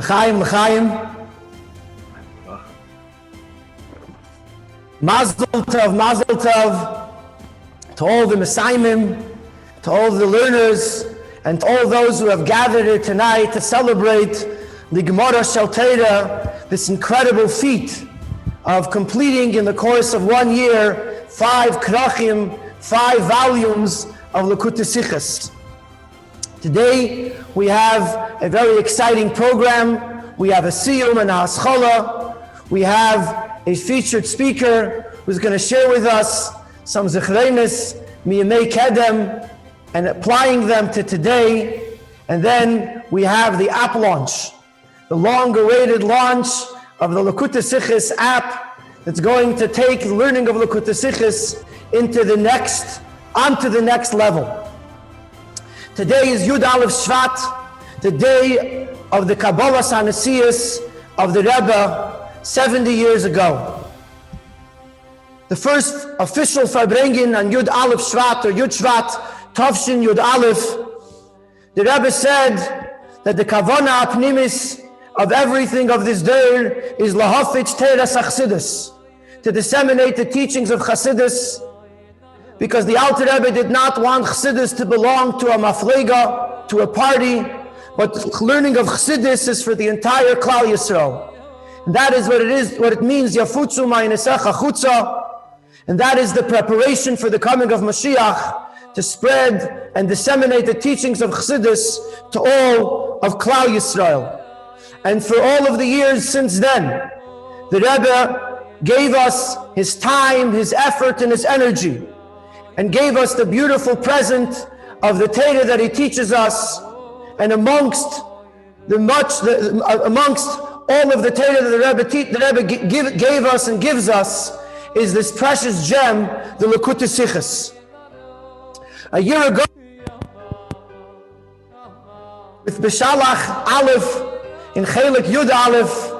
L'chaim, l'chaim. Mazel tov to all the Messiahim, to all the learners, and to all those who have gathered here tonight to celebrate the Gemara Shel Torah, this incredible feat of completing in the course of 1 year 5 krachim, 5 volumes of Likutei Sichos. Today we have a very exciting program. We have a Siyum and a Haskalah. We have a featured speaker who's going to share with us some zichreinos miyamei kedem and applying them to today. And then we have the app launch, the long-awaited launch of the Likutei Sichos app that's going to take the learning of Likutei Sichos onto the next level. Today is Yud Aleph Shvat, the day of the Kabbalah Sanasiyas of the Rebbe 70 years ago. The first official Farbrengen on Yud Aleph Shvat or Yud Shvat, Tavshin Yud Aleph, the Rebbe said that the Kavanah Apnimis of everything of this day is Lahafitz Teras Chassidus, to disseminate the teachings of Chassidus, because the Alter Rebbe did not want Chassidus to belong to a maflega, to a party, but learning of Chassidus is for the entire Klal Yisrael. And that is what it means, Yafutzu Ma'anesecha Chutza, and that is the preparation for the coming of Mashiach, to spread and disseminate the teachings of Chassidus to all of Klal Yisrael. And for all of the years since then, the Rebbe gave us his time, his effort, and his energy, and gave us the beautiful present of the Torah that he teaches us. And amongst all of the Torah that the Rebbe gave us and gives us is this precious gem, the Likutei Sichos. A year ago, with Beshalach Aleph in Chelik Yud Aleph,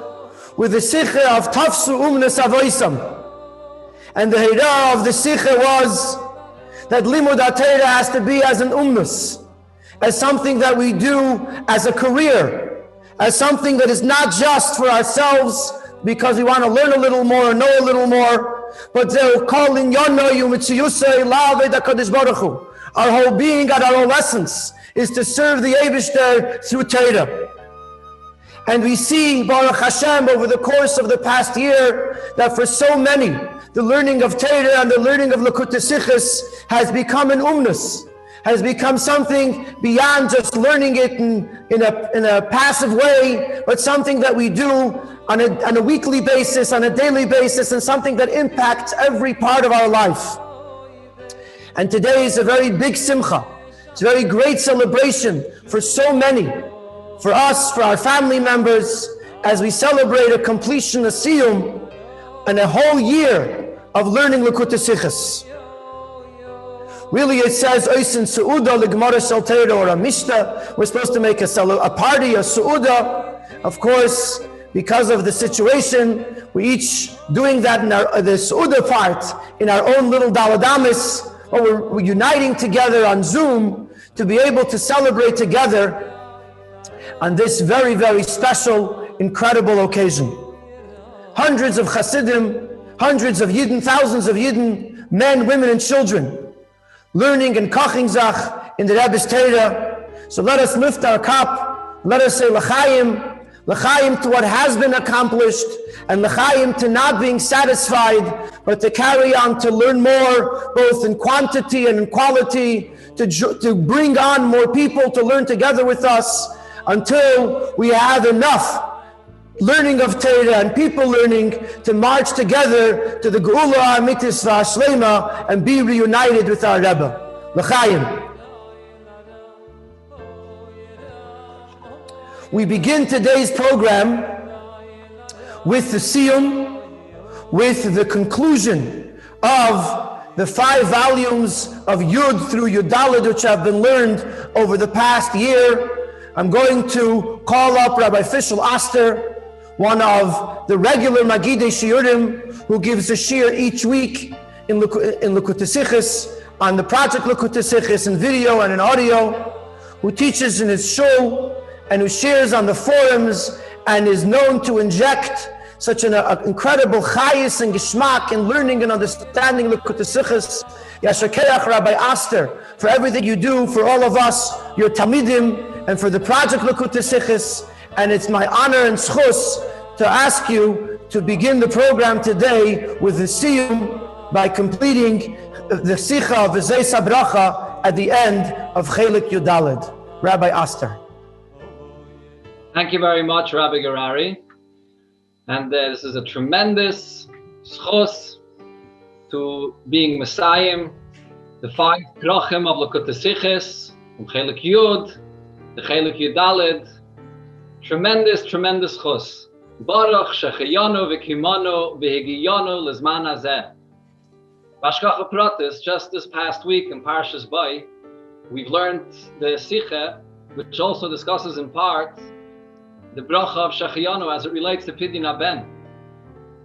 with the Sicha of Tafsu Umnes Avoisam, and the Hira of the Sicha was that Limud HaTorah has to be as an umnus, as something that we do as a career, as something that is not just for ourselves because we want to learn a little more, know a little more, but our whole being and our whole essence is to serve the Eibishter through Torah. And we see, Baruch Hashem, over the course of the past year, that for so many, the learning of Torah and the learning of Likutei Sichos has become an umnus, has become something beyond just learning it in a passive way, but something that we do on a weekly basis, on a daily basis, and something that impacts every part of our life. And today is a very big simcha. It's a very great celebration for so many, for us, for our family members, as we celebrate a completion, a Siyum, and a whole year of learning Likutei Sichos. Really, it says Oisin Su'uda L'Gemara Shel Torah or a Mishnah. We're supposed to make a party, a Su'uda. Of course, because of the situation, we each doing that in the Su'uda part in our own little Daladamis, or we're uniting together on Zoom to be able to celebrate together on this very, very special, incredible occasion. Hundreds of Chassidim, hundreds of Yidden, thousands of Yidden, men, women, and children, learning and koching zach in the Rebbe's Torah. So let us lift our cup, let us say l'chaim, l'chaim to what has been accomplished, and l'chaim to not being satisfied, but to carry on to learn more, both in quantity and in quality, to bring on more people to learn together with us, until we have enough learning of Torah and people learning to march together to the Geula Amitis V'Ashlema and be reunited with our Rebbe. L'chaim. We begin today's program with the Siyum, with the conclusion of the 5 volumes of Yud through Yudalad, which have been learned over the past year. I'm going to call up Rabbi Fishel Oster, one of the regular Magidei Shiurim, who gives a shiur each week in Likutei Sichos, on the project Likutei Sichos in video and in audio, who teaches in his shul and who shares on the forums and is known to inject such an incredible chayis and geschmack in learning and understanding Likutei Sichos. Yasher Keach, Rabbi Aster, for everything you do for all of us, your Talmidim, and for the project Likutei Sichos. And it's my honor and schus to ask you to begin the program today with the Siyum by completing the Sicha of Zeis HaBracha at the end of Chelik Yudalid. Rabbi Aster. Thank you very much, Rabbi Gerari. And this is a tremendous schos to being Messiah, the 5 krachim of Likutei Sichos, from Chelik Yud, the Chelik Yudalid. Tremendous schos. Baruch shechayanu v'kimanu v'higiyanu lezman hazeh. Bashkacha Pratis, just this past week in Parshas Bay, we've learned the Sicha, which also discusses in part the bracha of Shechayanu as it relates to Pidyon Haben.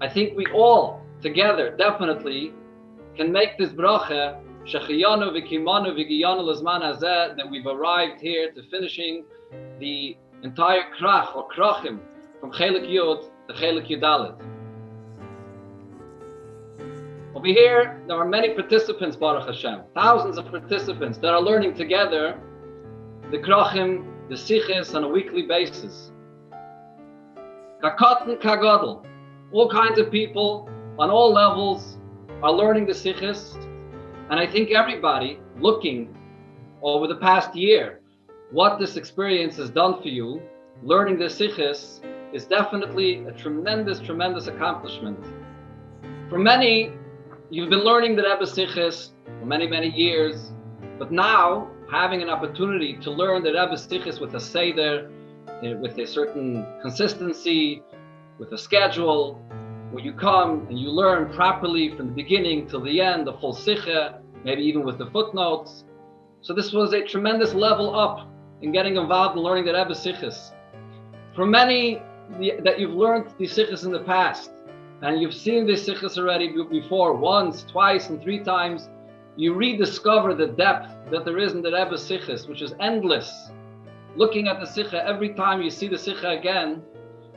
I think we all together definitely can make this bracha Shechayanu v'kimanu v'giyanu lezman hazeh, that we've arrived here to finishing the entire krach or krachim from Chelik Yud to Chelik Yudalid. Over here, there are many participants, Baruch Hashem, thousands of participants that are learning together the krachim, the sichos on a weekly basis. Kakatan kagadol, all kinds of people on all levels are learning the sichos, and I think everybody looking over the past year what this experience has done for you, learning the sichos is definitely a tremendous accomplishment. For many, you've been learning the Rebbe sichos for many years, but now having an opportunity to learn the Rebbe sichos with a seder, with a certain consistency, with a schedule, where you come and you learn properly from the beginning till the end, the full sicha, maybe even with the footnotes. So this was a tremendous level up in getting involved in learning the Rebbe sichos. For many that you've learned the sichos in the past, and you've seen the sichos already before, once, twice, and 3 times, you rediscover the depth that there is in the Rebbe sichos, which is endless. Looking at the sicha, every time you see the sicha again,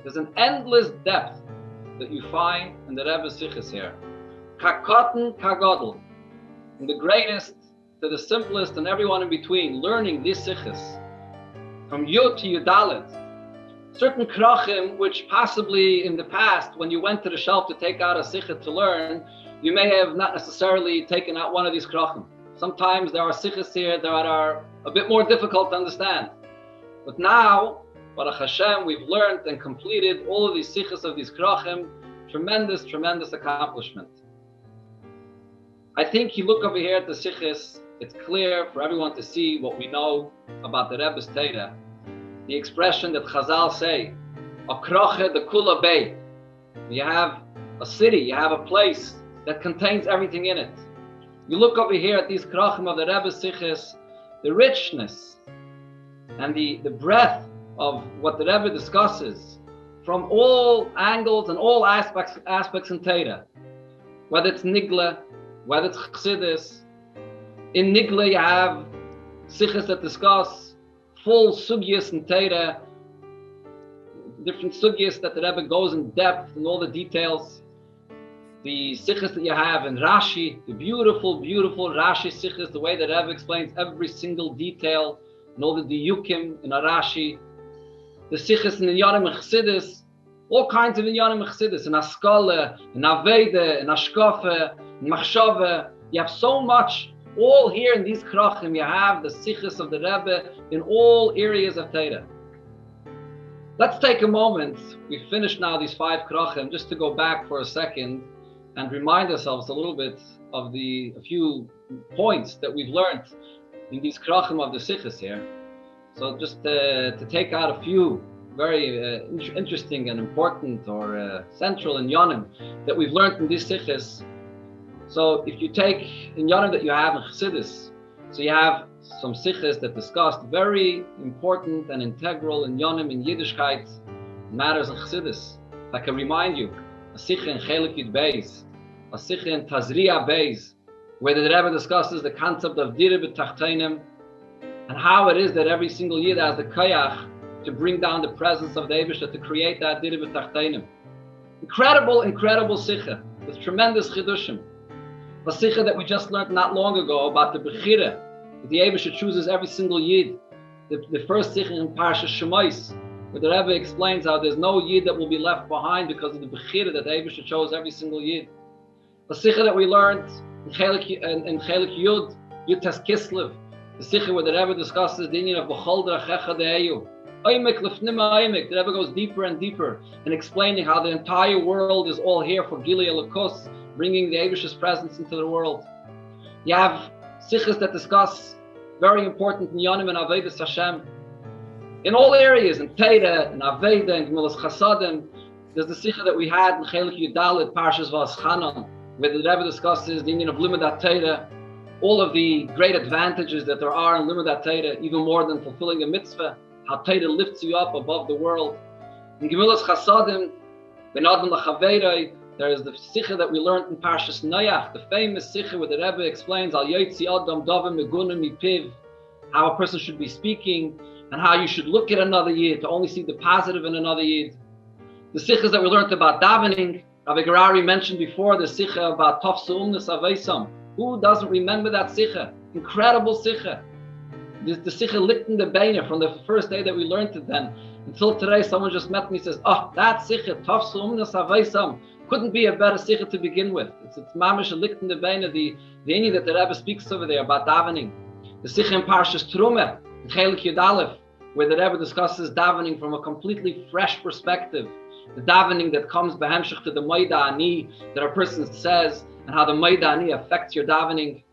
there's an endless depth that you find in the Rebbe sichos here. Kakatan kagadol, from the greatest to the simplest and everyone in between, learning these sichos. From Yud to Yudalid, certain krachim which possibly in the past, when you went to the shelf to take out a sicha to learn, you may have not necessarily taken out one of these krachim. Sometimes there are sichos here that are a bit more difficult to understand. But now, Baruch Hashem, we've learned and completed all of these sichos of these krachim. Tremendous accomplishment. I think you look over here at the sichos, it's clear for everyone to see what we know about the Rebbe's Torah. The expression that Chazal say, Akroche de Kula Bey. You have a city, you have a place that contains everything in it. You look over here at these krachim of the Rebbe's sichos, the richness and the breadth of what the Rebbe discusses from all angles and all aspects in Torah. Whether it's Nigla, whether it's Chassidus. In Nigla you have sichos that discuss full sugyas in Torah, different sugyas that the Rebbe goes in depth in all the details. The sichos that you have in Rashi, the beautiful Rashi sichos, the way that Rebbe explains every single detail and all the diyukim in a Rashi. The sichos in Inyanim and Chassidus, all kinds of Inyanim and Chassidus, in Askala, in Aveda, in Ashkafa, in Machshava. You have so much. All here in these krachim, you have the sichos of the Rebbe in all areas of Torah. Let's take a moment. We've finished now these 5 krachim, just to go back for a second and remind ourselves a little bit of a few points that we've learned in these krachim of the sichos here. So just to take out a few very interesting and important or central inyanim that we've learned in these sichos. So if you take inyanim that you have in Chassidus, so you have some sichos that discussed very important and integral inyanim in Yiddishkeit, matters in Chassidus. I can remind you, a sicha in Chelik Yud Beis, a sicha in Tazria Beis, where the Rebbe discusses the concept of Dira B'Tachteinim and how it is that every single Yid has the kayach to bring down the presence of the Eibishter, to create that Diri B'Tachtenim. Incredible Sikha, with tremendous Chidushim. A Sikha that we just learned not long ago about the Bechira, that the Eibishter chooses every single Yid. The first Sikha in Parsha Shemais, where the Rebbe explains how there's no Yid that will be left behind because of the Bechira that the Eibishter chose every single Yid. A Sikha that we learned in Chelik Yud Tes Kislev, the Sikha where the Rebbe discusses the Indian of B'chol Drachecha De'eyu. Oymek Lefnima Oymek. The Rebbe goes deeper and deeper in explaining how the entire world is all here for Gilui Elokus, bringing the Eibishter's presence into the world. You have Sikhas that discuss very important Nyanim and Avedas Hashem. In all areas, in Teira, in Aveda, in Gemilas Chasadim, there's the Sikha that we had in Chelik Yudalit, Parshas V'Aschanan, where the Rebbe discusses the Indian of Limudat Teira, all of the great advantages that there are in Limudat Teira, even more than fulfilling a mitzvah, how Teira lifts you up above the world. In Gemilas Chasadim, Ben Adam L'Chaveiroi, there is the Sikha that we learned in Parshas Noach, the famous Sikha where the Rebbe explains Al Yotzi Adam Davim Megunim Mipiv, how a person should be speaking and how you should look at another Yid to only see the positive in another Yid. The Sikhas that we learned about davening, Rabbi Gerari mentioned before the Sikha about Tafsu Umnas Aveisam. Who doesn't remember that Sikha? Incredible Sikha. The Sikha Lichten the Beine from the first day that we learned it then. Until today, someone just met me and says, oh, that Sikha, Tafsu Umnas Aveisam, couldn't be a better Sikha to begin with. It's Mamish Lichten the Beine, the Inni that the Rebbe speaks over there about davening. The Sikha in Parshas Trumah, in Chelik Yud Aleph, where the Rebbe discusses davening from a completely fresh perspective. The davening that comes behemshich to the Maida Ani that a person says, and how the Maida Ani affects your davening.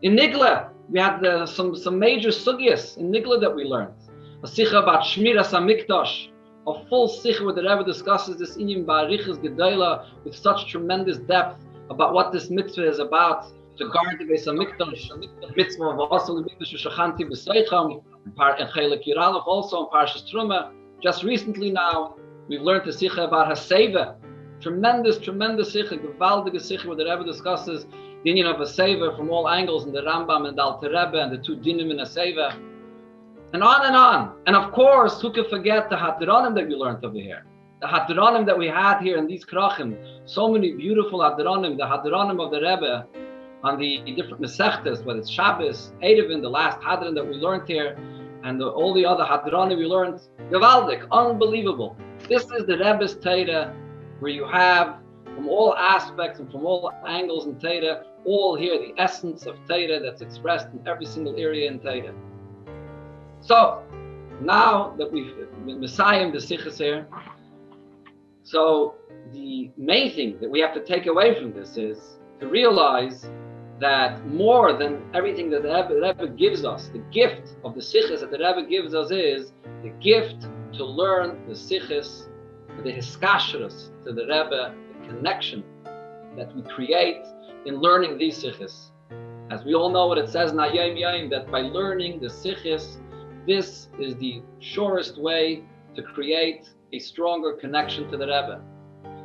In Nigla, we had some major sugyas in Nigla that we learned. A Sikha about Shmiras HaMikdash, a full Sikha where the Rebbe discusses this Inyim Ba'arichas Gedaila with such tremendous depth about what this mitzvah is about, to guard the Beis HaMikdash, mitzvah of Asal Mikdash Shachanti B'Seicham, and Chelik Yud Aleph also in Parshas Trumah. Just recently now, we've learned the Sikha about Haseva, tremendous Sikha, gewaldige Sikha where the Rebbe discusses the Indian of Haseva from all angles in the Rambam and the Alter Rebbe and the two dinim in Haseva, and on and on. And of course, who could forget the Hadronim that we learned over here? The Hadronim that we had here in these Krachim, so many beautiful Hadronim, the Hadronim of the Rebbe on the different Mesechtes, whether it's Shabbos, Erevin, the last Hadron that we learned here, and all the other Hadronim we learned, gewaldig, unbelievable. This is the Rebbe's Teira, where you have from all aspects and from all angles in Teira, all here the essence of Teira that's expressed in every single area in Teira. So, now that we've Messiah the Sikhs here, so the main thing that we have to take away from this is to realize that more than everything that the Rebbe gives us, the gift of the Sikhs that the Rebbe gives us is the gift to learn the Sikhs, the Hiskashrus to the Rebbe, the connection that we create in learning these Sikhs. As we all know what it says in Hayom Yom, that by learning the Sikhs, this is the surest way to create a stronger connection to the Rebbe.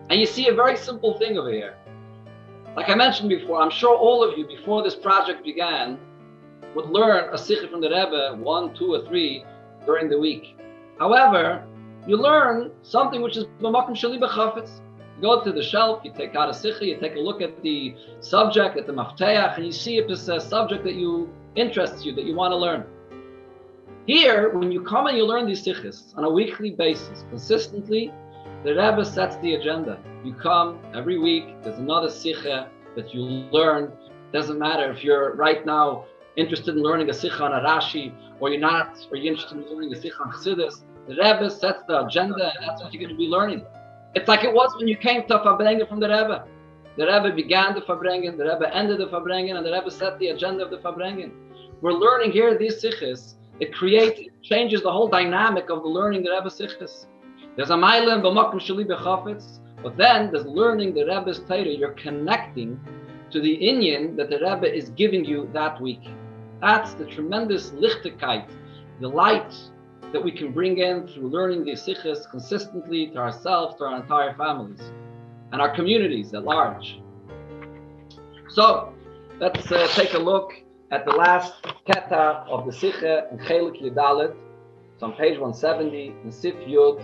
And you see a very simple thing over here. Like I mentioned before, I'm sure all of you, before this project began, would learn a Sikha from the Rebbe, 1, 2, or 3 during the week. However, you learn something which is b'makom sheli b'chafetz. You go to the shelf, you take out a Sikha, you take a look at the subject, at the mafteach, and you see if it's a subject that interests you, that you want to learn. Here, when you come and you learn these Sikhs on a weekly basis, consistently, the Rebbe sets the agenda. You come every week, there's another Sikha that you learn. Doesn't matter if you're right now interested in learning a Sikha on a Rashi, or you're not, or you're interested in learning a Sikha on Chassidus. The Rebbe sets the agenda, and that's what you're going to be learning. It's like it was when you came to Farbrengen from the Rebbe. The Rebbe began the Farbrengen, the Rebbe ended the Farbrengen, and the Rebbe set the agenda of the Farbrengen. We're learning here these Sikhs. It changes the whole dynamic of the learning the Rebbe Sikhs. There's a Mailim b'makom sheli b'chafetz, but then there's learning the Rebbe's Torah. You're connecting to the inyan that the Rebbe is giving you that week. That's the tremendous lichtigkeit, the light that we can bring in through learning the Sikhs consistently to ourselves, to our entire families, and our communities at large. So, let's take a look at the last keta of the Sikha in Chelik Yudalit. It's on page 170 in Sif Yud.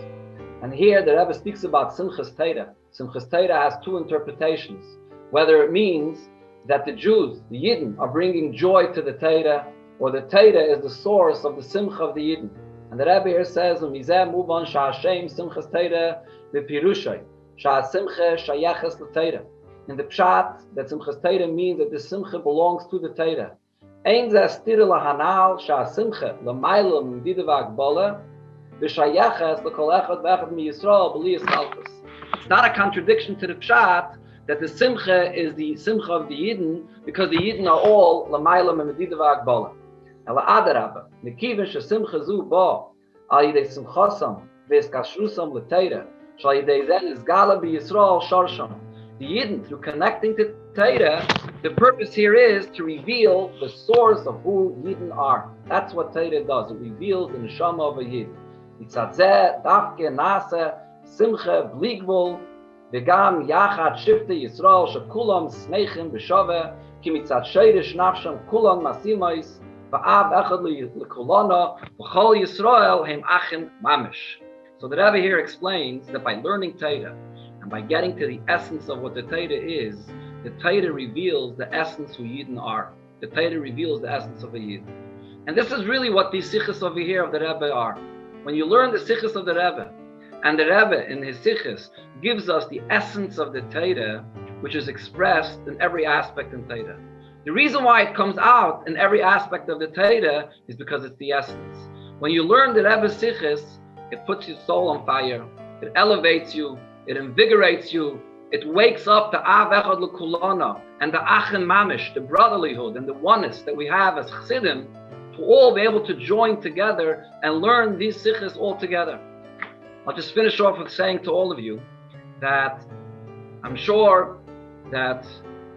And here the Rebbe speaks about Simchas Torah. Simchas Torah has two interpretations. Whether it means that the Jews, the Yidden, are bringing joy to the Torah, or the Torah is the source of the Simcha of the Yidden. And the Rebbe here says, "Umizeh muvan sha'ashem Simchas Torah b'pirushay sha'asimcha shayeches l'Torah." In the pshat, that Simchas Torah means that the Simcha belongs to the Torah. Ein zeh stira lahanal sha'asimcha l'mayla m'didav ha'agbola v'shayeches l'kol echad v'echad miYisrael b'li yismalkus. It's not a contradiction to the pshat that the Simcha is the Simcha of the Yidden, because the Yidden are all l'mayla m'didav ha'agbola. Ela adarabba, nekiven shesimcha zu ba al yidei simchasam v'eskashrusam l'Torah shal yidei zen is gala b'Yisrael sharsham. The Yidden, through connecting to Torah, the purpose here is to reveal the source of who Yidden are. That's what Torah does. It reveals the neshama of a Yid. Itzadzeh dafke nase simcha bligvul v'gam yachad shifte Yisrael shekulam smeichim b'shaveh ki mitzad sheirish nafsham kulam masimais v'av echad l'kulana v'chol Yisrael hem achim mamish. So the Rebbe here explains that by learning Torah and by getting to the essence of what the Torah is, the Torah reveals the essence who Yidden are. The Torah reveals the essence of a Yid. And this is really what these sichos over here of the Rebbe are. When you learn the sichos of the Rebbe, and the Rebbe in his sichos gives us the essence of the Torah, which is expressed in every aspect in Torah. The reason why it comes out in every aspect of the Torah is because it's the essence. When you learn the Rebbe's sichos, it puts your soul on fire. It elevates you. It invigorates you. It wakes up the Av Echad L'Kulana and the Achen Mamish, the brotherlyhood and the oneness that we have as Chassidim, to all be able to join together and learn these sichos all together. I'll just finish off with saying to all of you that I'm sure that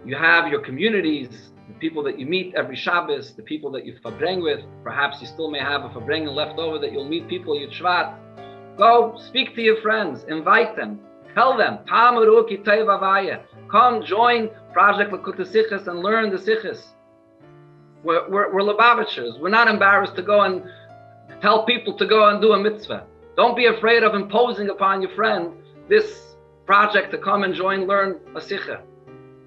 you have your communities, the people that you meet every Shabbos, the people that you fabreng with. Perhaps you still may have a fabreng left over that you'll meet people Yud Shvat. Go speak to your friends, invite them. Tell them, come join Project Lakutei Sichos and learn the Sichos. We're Lubavitchers. We're not embarrassed to go and tell people to go and do a mitzvah. Don't be afraid of imposing upon your friend this project to come and join, learn a Sicha.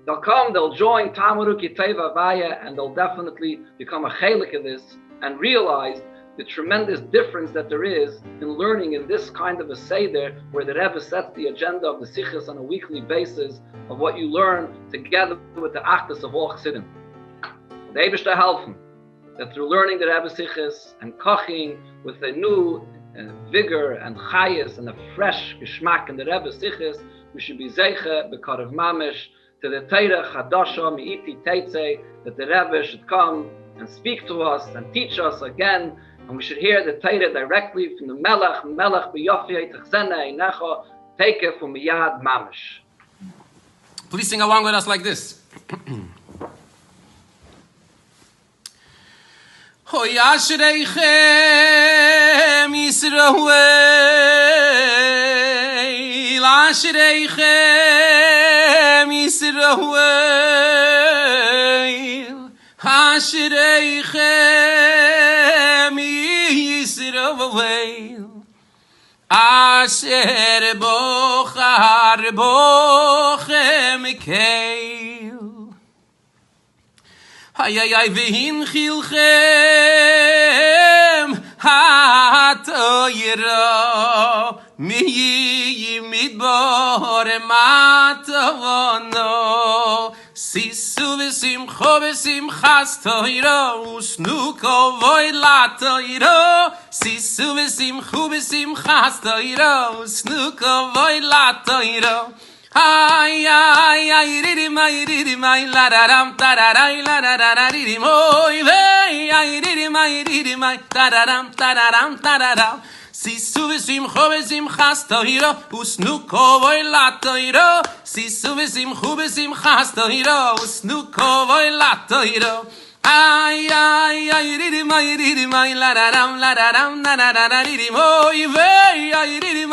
They'll come, they'll join Tamaru Kitei Vavaya, and they'll definitely become a chelik of this and realize the tremendous difference that there is in learning in this kind of a seder, where the Rebbe sets the agenda of the sichos on a weekly basis of what you learn together with the achdus of all chassidim. The Eibishter helfen that through learning the Rebbe sichos and koching with a new vigor and chayes and a fresh geschmack in the Rebbe sichos, we should be zeiche b'karev mamish to the Torah chadasha mi'iti teitzei, that the Rebbe should come and speak to us and teach us again. And we should hear the Torah directly from the Melech b'yofiyei techzene einecha, take it from Miyad Mamish. Please sing along with us like this. Hoy ashreichem Yisrael, ashreichem Yisrael, ashreichem Yisrael, asher bochar bochem keil. Hay vehin chilchem hatoyra mi midbar matavono sisu v'simcho v'simchas toyra usnuko voy latoyra sisu v'simchu v'simchas toyra usnuko voy latoyra. Ay ay ay riri my la da dam ta da da la da da da riri moy vey ay riri my ta da dam ta da dam ta da da sisu v'simcho v'simchas toyra usnuko voy latoyra sisu v'simchu v'simchas toyra usnuko voy latoyra. Ay ay ay riri my la da dam na da da riri moy vey ay riri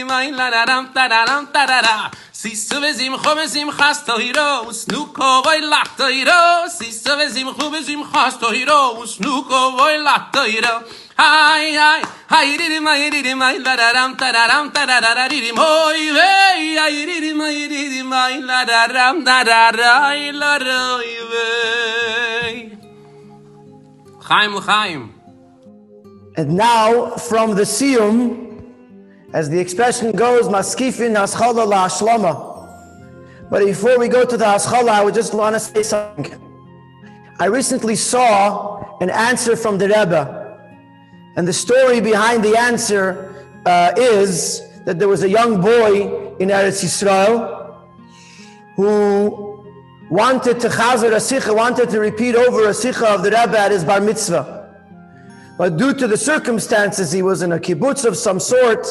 my la da dam ta da da sisu v'simcho v'simchas toyra usnuko voy latoyra sisu v'simchu v'simchas toyra usnuko voy latoyra. Hi, hi, hi, did him, I did him, I la da ram, da da ram, da da da da, did him, oi, hey, I did him, I did him, I la da ram, da da da, I la da, hey. Chaim, Chaim. And now, from the Siyum, as the expression goes, maskifin haschala la hashlama. But before we go to the haschala, I would just want to say something. I recently saw an answer from the Rebbe. And the story behind the answer is that there was a young boy in Eretz Yisrael who wanted to chazer a sikha, wanted to repeat over a sikha of the Rebbe at his bar mitzvah. But due to the circumstances, he was in a kibbutz of some sort,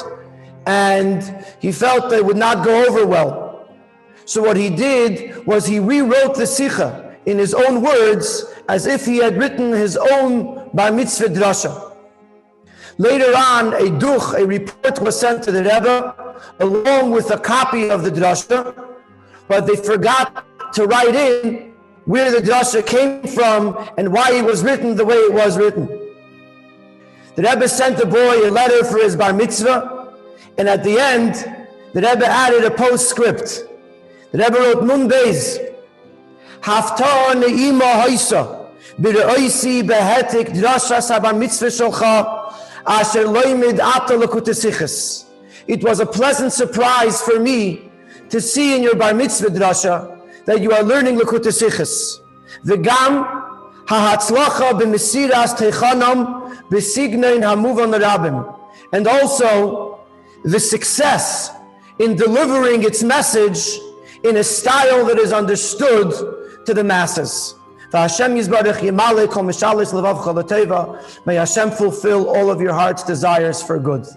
and he felt that it would not go over well. So what he did was he rewrote the sikha in his own words, as if he had written his own bar mitzvah drasha. Later on, a report was sent to the Rebbe, along with a copy of the drasha, but they forgot to write in where the drasha came from and why it was written the way it was written. The Rebbe sent the boy a letter for his bar mitzvah, and at the end, the Rebbe added a postscript. The Rebbe wrote, Nun Beis, Haftar ne'ima haisa, b're'oisi behetik drashas habar mitzvah shalcha, asher loimid ata lekutei sichos. It was a pleasant surprise for me to see in your bar mitzvah drasha that you are learning lekutei sichos. V'gam ha'hatzlacha b'mesiras teichanam b'signein hamuvan l'rabim. And also the success in delivering its message in a style that is understood to the masses. May Hashem fulfill all of your heart's desires for good.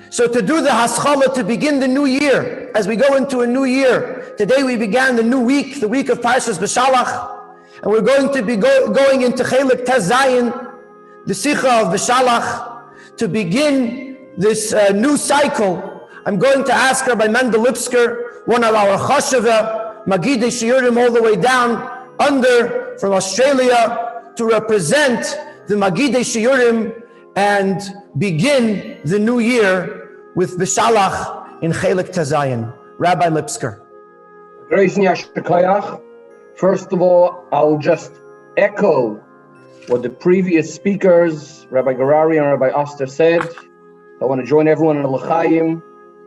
So to do the haschala, to begin the new year, as we go into a new year, today we began the new week, the week of Parshas B'Shalach, and we're going to be going into Chelik Tez Zayin, the Sikha of B'Shalach, to begin this new cycle. I'm going to ask Rabbi Mendel Lipsker, one of our Chashava, Magidei Shiurim, all the way down under from Australia, to represent the Magidei Shiurim and begin the new year with B'Shalach in Chelik Tez Zayin. Rabbi Lipsker. First of all, I'll just echo what the previous speakers, Rabbi Garari and Rabbi Oster, said. I want to join everyone in L'chaim.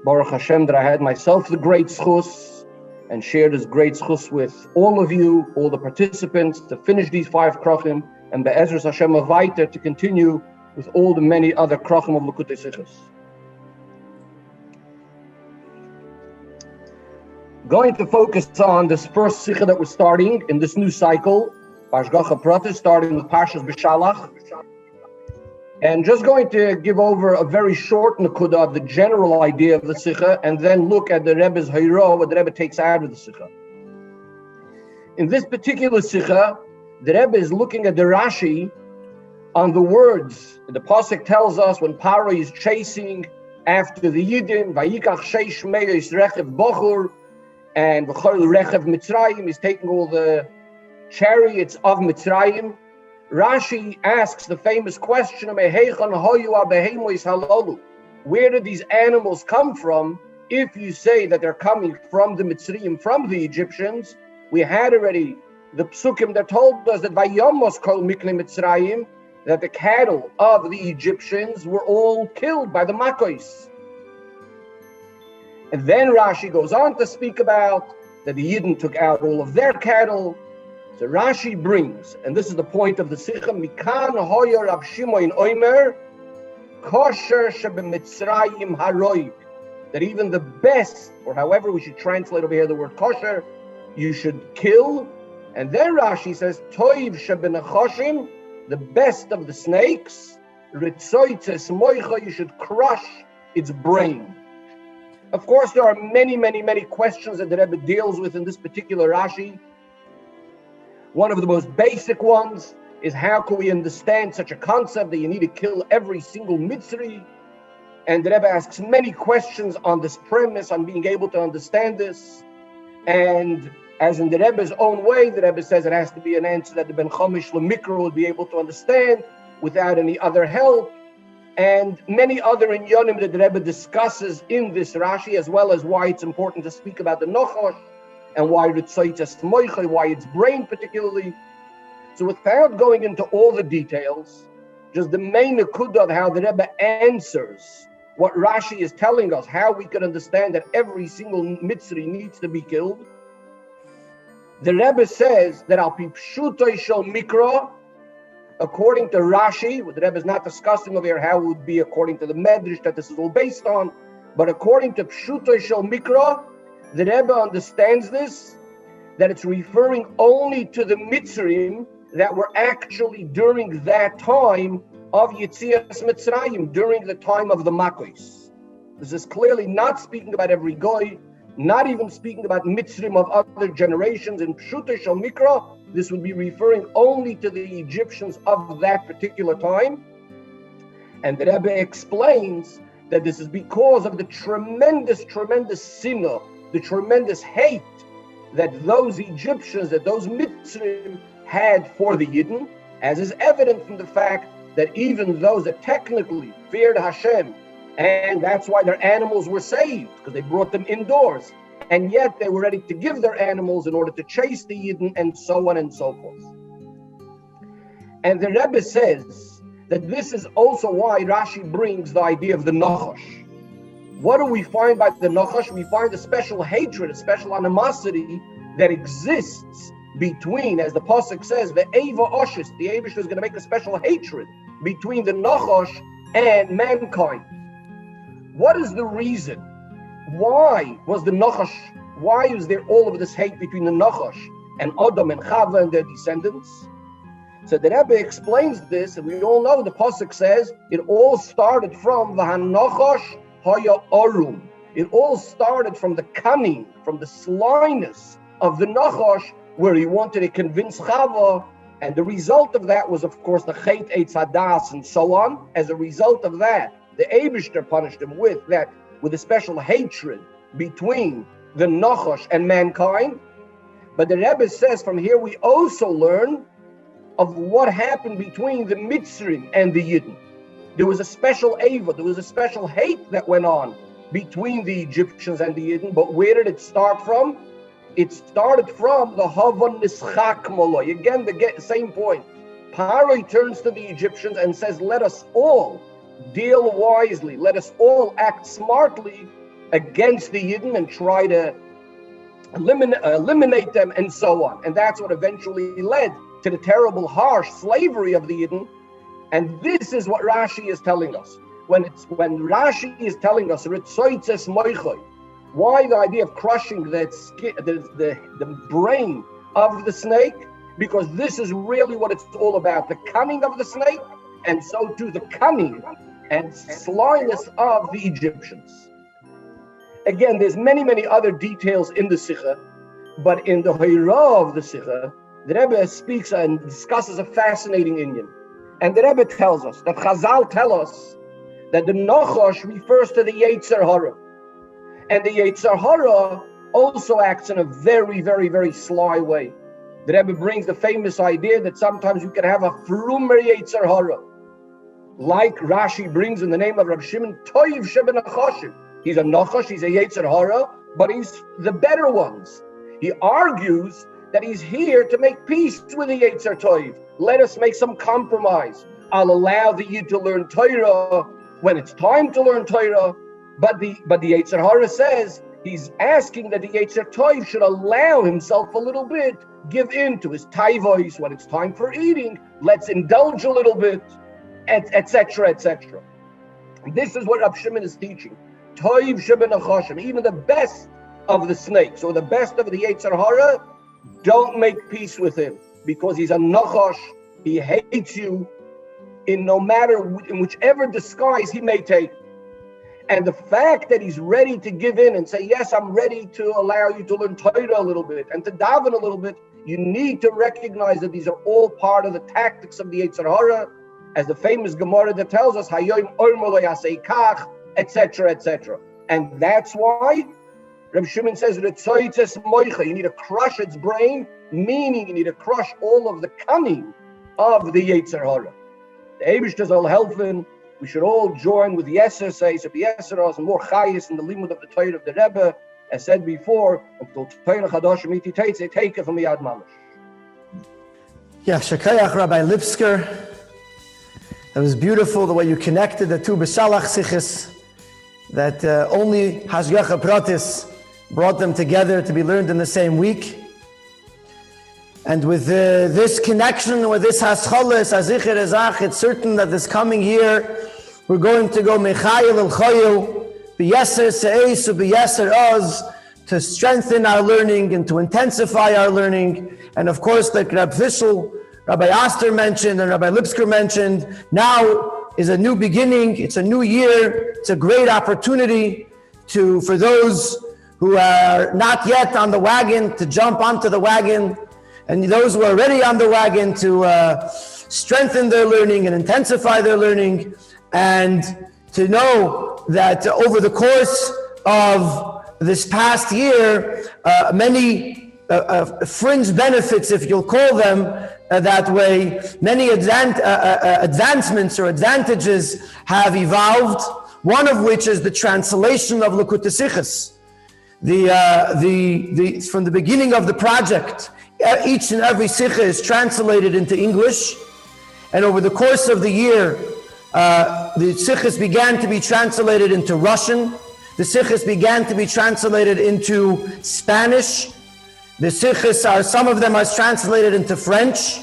Baruch Hashem that I had myself the great schus and shared this great schus with all of you, all the participants, to finish these 5 krachim, and be'ezras Hashem avaita to continue with all the many other krachim of Lekutei Sichos. Going to focus on this first sikha that we're starting in this new cycle, Hashgacha Pratis, starting with Parshas B'Shalach. And just going to give over a very short nekuda of the general idea of the sikha, and then look at the Rebbe's hayro, what the Rebbe takes out of the sikha. In this particular sikha, the Rebbe is looking at the Rashi on the words. The pasuk tells us when Paro is chasing after the Yidden, Vayikach sheish meyos rechev bochur, and v'chol rechev Mitzrayim, is taking all the chariots of Mitzrayim. Rashi asks the famous question, where did these animals come from? If you say that they're coming from the Mitzrayim, from the Egyptians, we had already the psukim that told us that Vayamos kol mikne Mitzrayim, that the cattle of the Egyptians were all killed by the Makos. And then Rashi goes on to speak about that the Yidden took out all of their cattle. So Rashi brings, and this is the point of the Sikha, Mikan hoya Rab Shimon Omer, kosher shebemitzrayim haroig, that even the best, or however we should translate over here the word kosher, you should kill. And then Rashi says, Toiv shebenechoshim, the best of the snakes, ritzoitzes moicha, you should crush its brain. Of course, there are many, many, many questions that the Rebbe deals with in this particular Rashi. One of the most basic ones is, how can we understand such a concept that you need to kill every single Mitzri? And the Rebbe asks many questions on this premise, on being able to understand this. And as in the Rebbe's own way, the Rebbe says it has to be an answer that the Ben Chomish Lemikra would be able to understand. without any other help, and many other inyanim that the Rebbe discusses in this Rashi, as well as why it's important to speak about the Nachash, and why Ritzoites Moichai, why its brain particularly. So without going into all the details, just the main nekuda of how the Rebbe answers what Rashi is telling us, how we can understand that every single Mitzri needs to be killed. The Rebbe says that al pi pshutoi shel mikra, according to Rashi, the Rebbe is not discussing over here how it would be according to the Medrash that this is all based on, but according to pshutoi shel mikra, the Rebbe understands this, that it's referring only to the Mitzrim that were actually during that time of Yetzias Mitzrayim, during the time of the Makos. This is clearly not speaking about every goy, not even speaking about Mitzrim of other generations. In Pshutei Shel Mikra, this would be referring only to the Egyptians of that particular time. And the Rebbe explains that this is because of the tremendous sinner, the tremendous hate that those Egyptians, that those Mitzrim had for the Yidden, as is evident from the fact that even those that technically feared Hashem, and that's why their animals were saved, because they brought them indoors, and yet they were ready to give their animals in order to chase the Yidden, and so on and so forth. And the Rebbe says that this is also why Rashi brings the idea of the Nachash. What do we find by the Nachash? We find a special hatred, a special animosity that exists between, as the Pasuk says, the Eva Oshis, the Eibishter is going to make a special hatred between the Nachash and mankind. What is the reason? Why was the Nachash, why is there all of this hate between the Nachash and Adam and Chava and their descendants? So the Rebbe explains this, and we all know the Pasuk says it all started from the Nachash Haya Arum. It all started from the cunning, from the slyness of the Nachash, where he wanted to convince Chava, and the result of that was, of course, the Chet Eitz Hadas and so on. As a result of that, the Eibishter punished him with a special hatred between the Nachash and mankind. But the Rebbe says from here we also learn of what happened between the Mitzrim and the Yidden. There was a special Eva, there was a special hate that went on between the Egyptians and the Yidden. But where did it start from? It started from the Havan Nischak Moloi. Again, the same point. Paroi turns to the Egyptians and says, let us all deal wisely. Let us all act smartly against the Yidden and try to eliminate them and so on. And that's what eventually led to the terrible, harsh slavery of the Yidden. And this is what Rashi is telling us. When Rashi is telling us, Ritzoitzes Moichoi, why the idea of crushing the brain of the snake? Because this is really what it's all about. The cunning of the snake, and so too the cunning and slyness of the Egyptians. Again, there's many other details in the Sikha, but in the Hoirah of the Sikha, the Rebbe speaks and discusses a fascinating inyan. And the Rebbe tells us that Chazal tell us that the Nachash refers to the Yetzer Hara. And the Yetzer Hara also acts in a very sly way. The Rebbe brings the famous idea that sometimes you can have a frumer Yetzer Hara. Like Rashi brings in the name of Rab Shimon, Toiv Sheben Nachashim. He's a Nachash, he's a Yetzer Hara, but he's the better ones. He argues that he's here to make peace with the Yetzer Toiv. Let us make some compromise. I'll allow the Yid to learn Torah when it's time to learn Torah. But the Yetzer Hara says he's asking that the Yetzer Toiv should allow himself a little bit, give in to his taivois when it's time for eating. Let's indulge a little bit, etc. This is what Rab Shimon is teaching. Toiv sheben achashim, even the best of the snakes or the best of the Yetzer Hara, don't make peace with him because he's a nachash. He hates you in whichever disguise he may take. And the fact that he's ready to give in and say, yes, I'm ready to allow you to learn Torah a little bit and to daven a little bit, you need to recognize that these are all part of the tactics of the Yetzer Hara, as the famous Gemara that tells us, etc. And that's why Reb Shimon says, you need to crush its brain, meaning you need to crush all of the cunning of the Yetzer Hara. The Eibishter soll helfen. We should all join with the Yeser, says the Yeseros, and more Chayis in the limud of the Torah of the Rebbe, as said before, until Torah Chadash Miti Teitz, they take it from Yad Mamash. Yeah, Shekayach Rabbi Lipsker. It was beautiful the way you connected the two B'Shalach Sichos, that only Hashgacha Pratis brought them together to be learned in the same week. And with this connection, with this Haschalas, Azicher Ezach, it's certain that this coming year, we're going to go Mechayil El Choyil, B'Yeser Se'eis, B'Yeser Oz, to strengthen our learning and to intensify our learning. And of course, like Rabbi Fischl, Rabbi Oster mentioned, and Rabbi Lipsker mentioned, now is a new beginning, it's a new year, it's a great opportunity for those who are not yet on the wagon to jump onto the wagon, and those who are already on the wagon to strengthen their learning and intensify their learning, and to know that over the course of this past year, many fringe benefits, if you'll call them that way, many advancements or advantages have evolved, one of which is the translation of Likutei Sichos. From the beginning of the project, each and every Sikha is translated into English, and over the course of the year, the Sikhs began to be translated into Russian, the Sikhs began to be translated into Spanish, the Sikhs some of them are translated into French,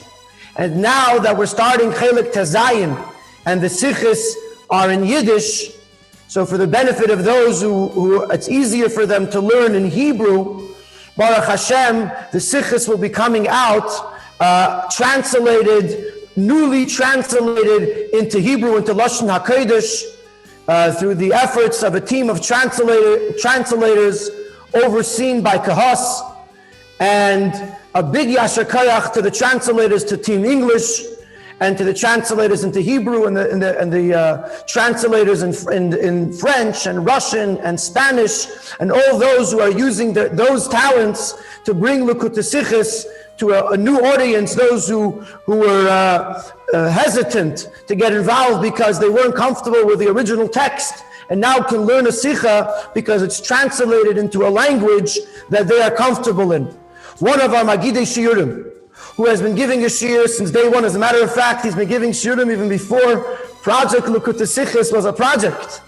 and now that we're starting Chelik Tazayin, and the Sikhs are in Yiddish, so for the benefit of those who it's easier for them to learn in Hebrew, Baruch Hashem, the Sikhs will be coming out, newly translated into Hebrew, into Lashon HaKodesh, through the efforts of a team of translators overseen by Kahas, and a big Yasher Koyach to the translators to Team English, and to the translators into Hebrew, and the translators in French and Russian and Spanish, and all those who are using those talents to bring Likutei Sichos to a new audience, those who were hesitant to get involved because they weren't comfortable with the original text, and now can learn a Sikha because it's translated into a language that they are comfortable in. One of our Magidei Shiurim, who has been giving a shiur since day one. As a matter of fact, he's been giving shiurim even before Project Likutei Sichos was a project.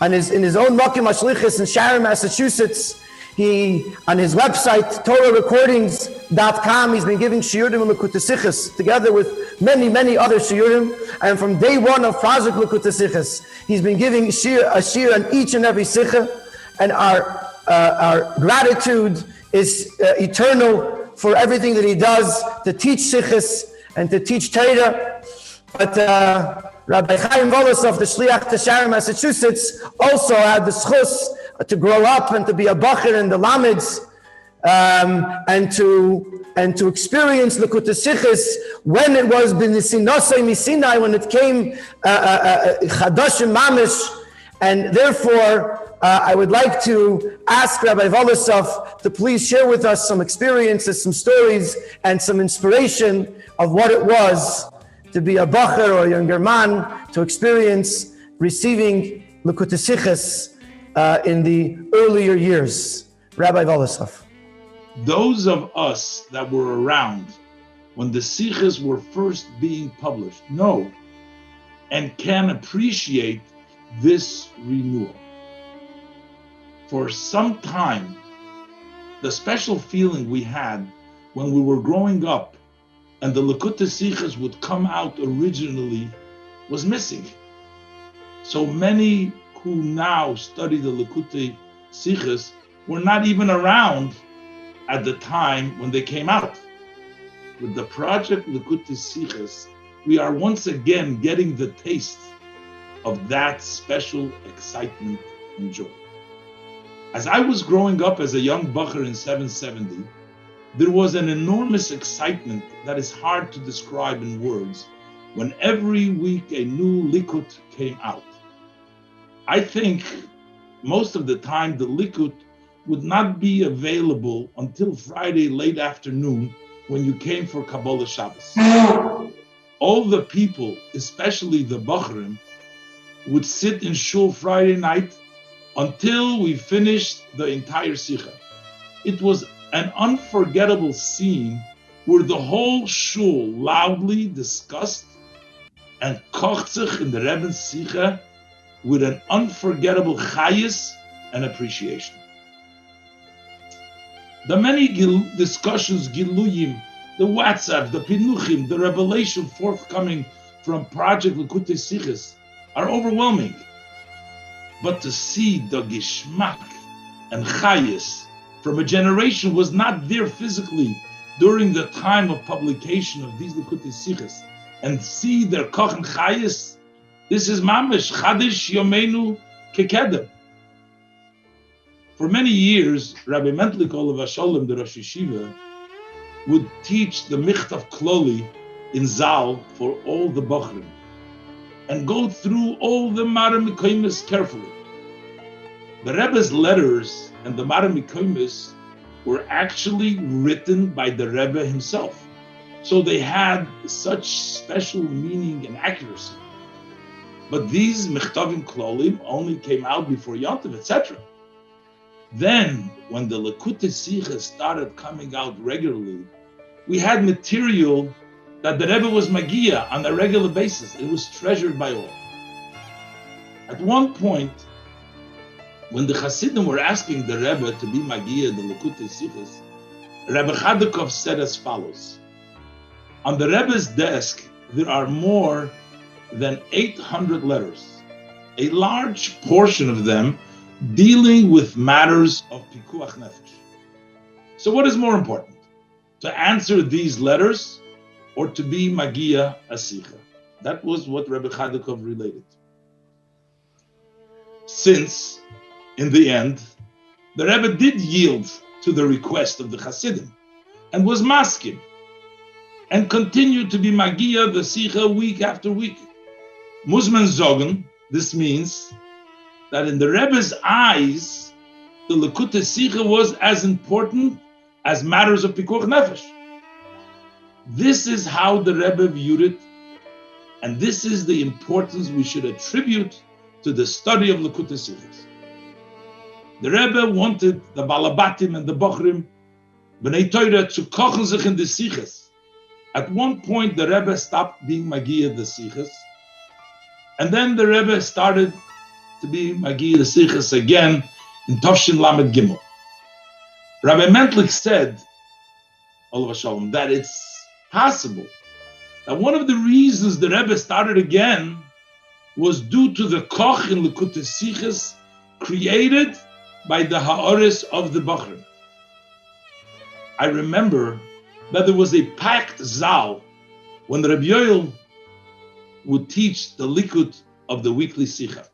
In his own Makim HaShlichus in Sharon, Massachusetts, on his website, TorahRecordings.com, he's been giving shiurim in Likutei Sichos, together with many, many other shiurim. And from day one of Project Likutei Sichos, he's been giving a shiur on each and every sikha. And our gratitude is eternal for everything that he does to teach Sichos and to teach Torah. But Rabbi Chaim Volosov, the Shliach to Sharon, Massachusetts, also had the schus to grow up and to be a bacher in the Lameds, and to experience Likutei Sichos when it was B'Nisinosei Misinai, when it came Chadashim Mamish, and therefore I would like to ask Rabbi Volosov to please share with us some experiences, some stories, and some inspiration of what it was to be a bacher or a younger man, to experience receiving Likutei Sichos in the earlier years. Rabbi Volosov. Those of us that were around when the Sichos were first being published know and can appreciate this renewal. For some time, the special feeling we had when we were growing up and the Likutei Sichos would come out originally was missing. So many who now study the Likutei Sichos were not even around at the time when they came out. With the project Likutei Sichos, we are once again getting the taste of that special excitement and joy. As I was growing up as a young bacher in 770, there was an enormous excitement that is hard to describe in words when every week a new Likut came out. I think most of the time the Likut would not be available until Friday late afternoon when you came for Kabbalah Shabbos. all the people, especially the Bachrim, would sit in shul Friday night until we finished the entire Sikha. It was an unforgettable scene where the whole shul loudly discussed and kocht sich in the Rebbe's Sikha with an unforgettable chayis and appreciation. The many discussions, giluyim, the WhatsApp, the pinuchim, the revelation forthcoming from Project Likutei Sichos are overwhelming. But to see the gishmak and chayis from a generation was not there physically during the time of publication of these Likutei Sichos, and see their koch and chayis, this is mamish chadish yomenu kekedem. For many years, Rabbi Mentlik Olav Hasholem, the Rosh Yeshiva, would teach the Michtav Kloli in Zal for all the Bachrim and go through all the Maramikoimis carefully. The Rebbe's letters and the Maramikoimis were actually written by the Rebbe himself. So they had such special meaning and accuracy. But these Michtavim Klolim only came out before Yontiv, etc. Then, when the Likutei Sichos started coming out regularly, we had material that the Rebbe was Magia on a regular basis. It was treasured by all. At one point, when the Hasidim were asking the Rebbe to be Magia, the Likutei Sichos, Rebbe Chadukov said as follows: on the Rebbe's desk, there are more than 800 letters, a large portion of them dealing with matters of Pikuach Nefesh. So what is more important, to answer these letters or to be Magia Asicha? That was what Rebbe Chadukov related. Since, in the end, the Rebbe did yield to the request of the Hasidim and was maskim and continued to be Magia the Sicha week after week. Muzman Zogen, this means that in the Rebbe's eyes, the Likutei Sicha was as important as matters of Pikuach Nefesh. This is how the Rebbe viewed it, and this is the importance we should attribute to the study of Likutei Sichos. The Rebbe wanted the Balabatim and the Bochrim, B'nai Torah, to kochen sich in the Sichos. At one point, the Rebbe stopped being Magia the Sichos, and then the Rebbe started to be Magia the Sichos again in Tovshin Lamed Gimel. Rabbi Mentlik said, Olav Hasholem, that it's possible that one of the reasons the Rebbe started again was due to the koch in Likutei Sichos created by the ha'oris of the Bachrim. I remember that there was a packed zal when the Rabbi Yoel would teach the Likut of the weekly Sicha.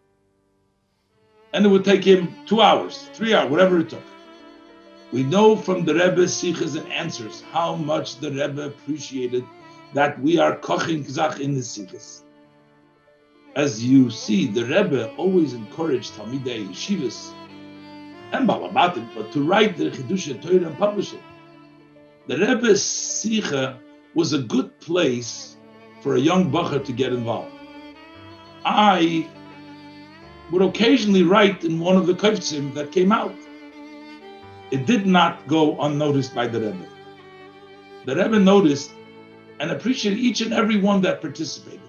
And it would take him 2 hours, 3 hours, whatever it took. We know from the Rebbe's Sichas and answers how much the Rebbe appreciated that we are koching zach in the Sichas. As you see, the Rebbe always encouraged Talmidei Yeshivas and Balabatim, but to write the Chiddushei Torah and publish it. The Rebbe's Sicha was a good place for a young bacher to get involved. I would occasionally write in one of the koftzim that came out. It did not go unnoticed by the Rebbe. The Rebbe noticed and appreciated each and every one that participated.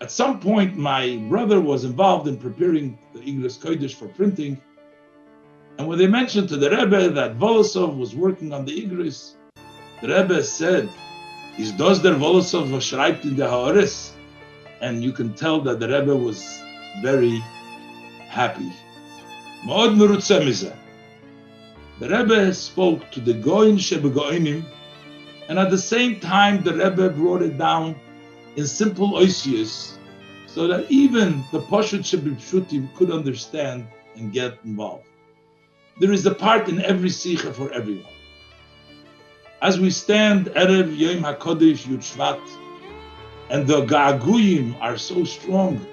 At some point, my brother was involved in preparing the Igros Kodesh for printing, and when they mentioned to the Rebbe that Volosov was working on the Igros, the Rebbe said, "Is das der Volosov was schreibt in der Ha'oris?" And you can tell that the Rebbe was very happy. Ma'od merutze mizeh. The Rebbe spoke to the Goyin Shebegoinim, and at the same time the Rebbe brought it down in simple oisius, so that even the Pashut Shebipshutim could understand and get involved. There is a part in every Sicha for everyone. As we stand Erev Yom HaKodesh Yud Shvat, and the Ga'aguyim are so strong,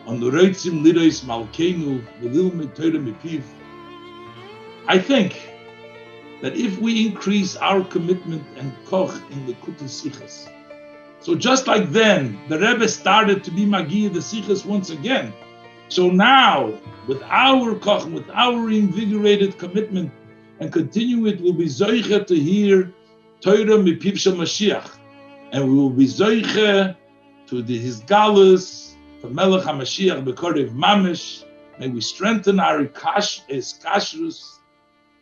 on the Reitzim Lidois Malkeinu, V'lilmei Torah Mipiv, I think that if we increase our commitment and koch in the Likutei Sichos, So just like then, the Rebbe started to be Magiyah the Sichos once again. So now, with our kochen, with our reinvigorated commitment and continue it, we'll be zoiche to hear Torah mipip shel Mashiach. And we will be zoiche to his galus, to Melech HaMashiach b'korev mamish. May we strengthen our kashrus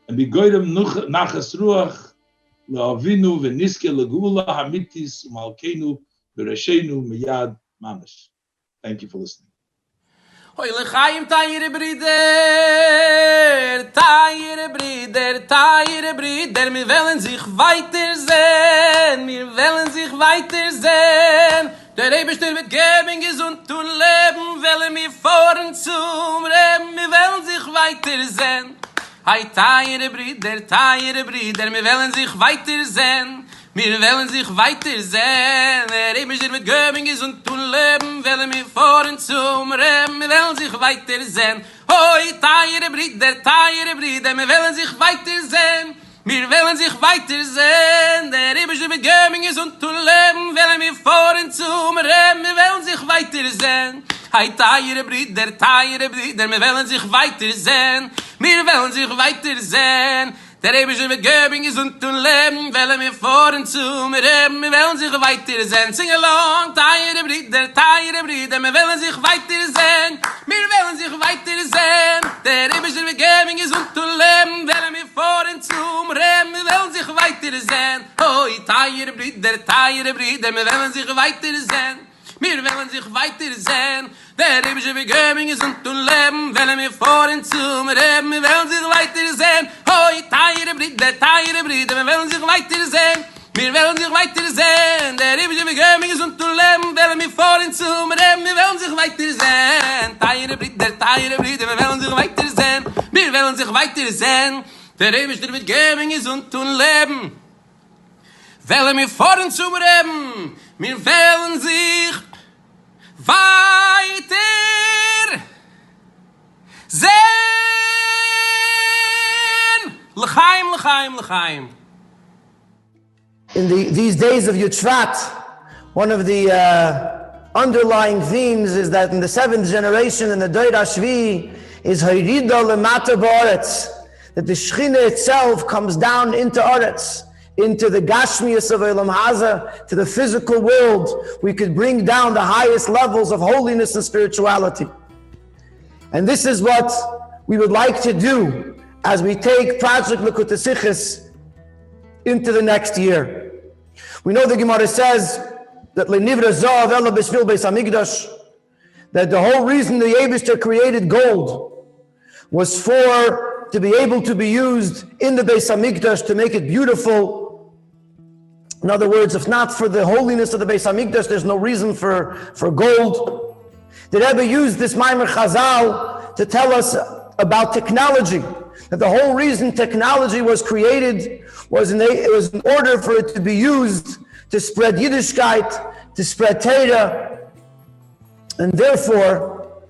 and be goydem nachas ruach le'avinu v'niske legula hamitis u'malkeinu v'reshenu miyad mamish. Thank you for listening. Hoy lechaim tayre brider, mir wollen sich weiter sehen, der Rebestir wird geben, gesund und leben, wollen wir fahren zum Reben, wir wollen sich weiter sehen. Hey tayre brider, mir wollen sich weiter sehen. Wir wollen sich weiter sehen, der Rebestir wird geben, gesund und leben, wollen wir fahren zum Reben, wir wollen sich weiter sehen. Hoi, tayre brider, wir wollen sich weiter sehen. Wir wollen sich weiter sehen, der Rebestir wird geben, gesund und leben, wollen wir fahren zum Reben, wir wollen sich weiter sehen. Hey, tayre brider, wir wollen sich weiter sehen. Wir wollen sich weiter sehen. Der Rebestir wird geben, gesund und leben, wollen wir fahren zum Reben, wir wollen sich weiter sehen. Sing along, tayre brider, wir wollen sich weiter sehen. Wir wollen sich weiter sehen. Der Rebestir wird geben, gesund und leben, wollen wir fahren zum Reben, wir wollen sich weiter sehen. Oh, tayre brider, wir wollen sich weiter sehen. Wir wollen sich weiter sehen. Der Rebestir wird geben, gesund und leben, wollen wir fahren zum Reben, wir wollen sich weiter sehen. Hoi, tayre brider, wir wollen sich weiter sehen. Wir wollen sich weiter sehen. Der Rebestir wird geben, gesund und leben, wollen wir fahren zum Reben, wir wollen sich weiter sehen. Tayre brider, wir wollen sich weiter sehen. Wir wollen sich weiter sehen. Der Rebestir wird geben, gesund und leben, wollen wir fahren zum Reben, wir wollen sich weiter sehen. L'chaim. In these days of Yutshvat, one of the underlying themes is that in the seventh generation, in the Doir HaShvi, is Hayrida Lemata Ba'aretz, that the Shechina itself comes down into Aretz, into the Gashmius of Olam Haza, to the physical world. We could bring down the highest levels of holiness and spirituality. And this is what we would like to do as we take Project Likutei Sichos into the next year. We know the Gemara says that Lenivra Zahav Ela B'Shvil Beis Hamikdash, that the whole reason the Eibishter created gold was to be able to be used in the Beis Hamikdash to make it beautiful. In other words, if not for the holiness of the Beis Hamikdash, there's no reason for gold. The Rebbe used this Maimer Chazal to tell us about technology, that the whole reason technology was created was in order for it to be used to spread Yiddishkeit, to spread Torah, and therefore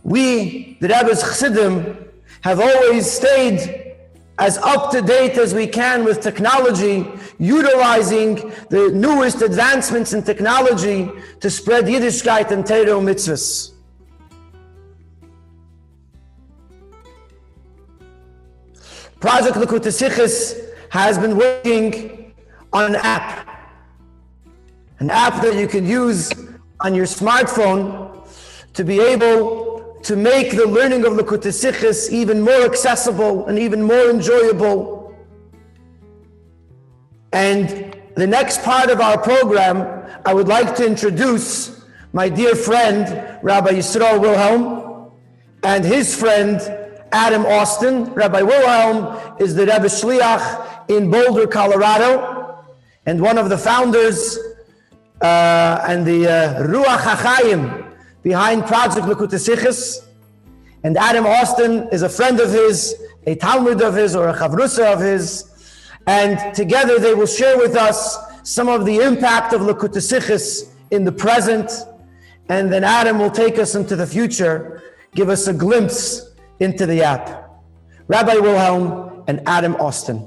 we, the Rebbe's Chassidim, have always stayed as up to date as we can with technology, utilizing the newest advancements in technology to spread Yiddishkeit and Torah mitzvahs. Project Likutei Sichos has been working on an app that you can use on your smartphone to be able to make the learning of Likutei Sichos even more accessible and even more enjoyable. And the next part of our program, I would like to introduce my dear friend, Rabbi Yisrael Wilhelm, and his friend, Adam Austin. Rabbi Wilhelm is the Rebbe Shliach in Boulder, Colorado, and one of the founders and the Ruach HaChaim behind Project Likutei Sichos. And Adam Austin is a friend of his, a Talmud of his, or a Chavrusa of his. And together they will share with us some of the impact of Likutei Sichos in the present. And then Adam will take us into the future, give us a glimpse into the app. Rabbi Wilhelm and Adam Austin.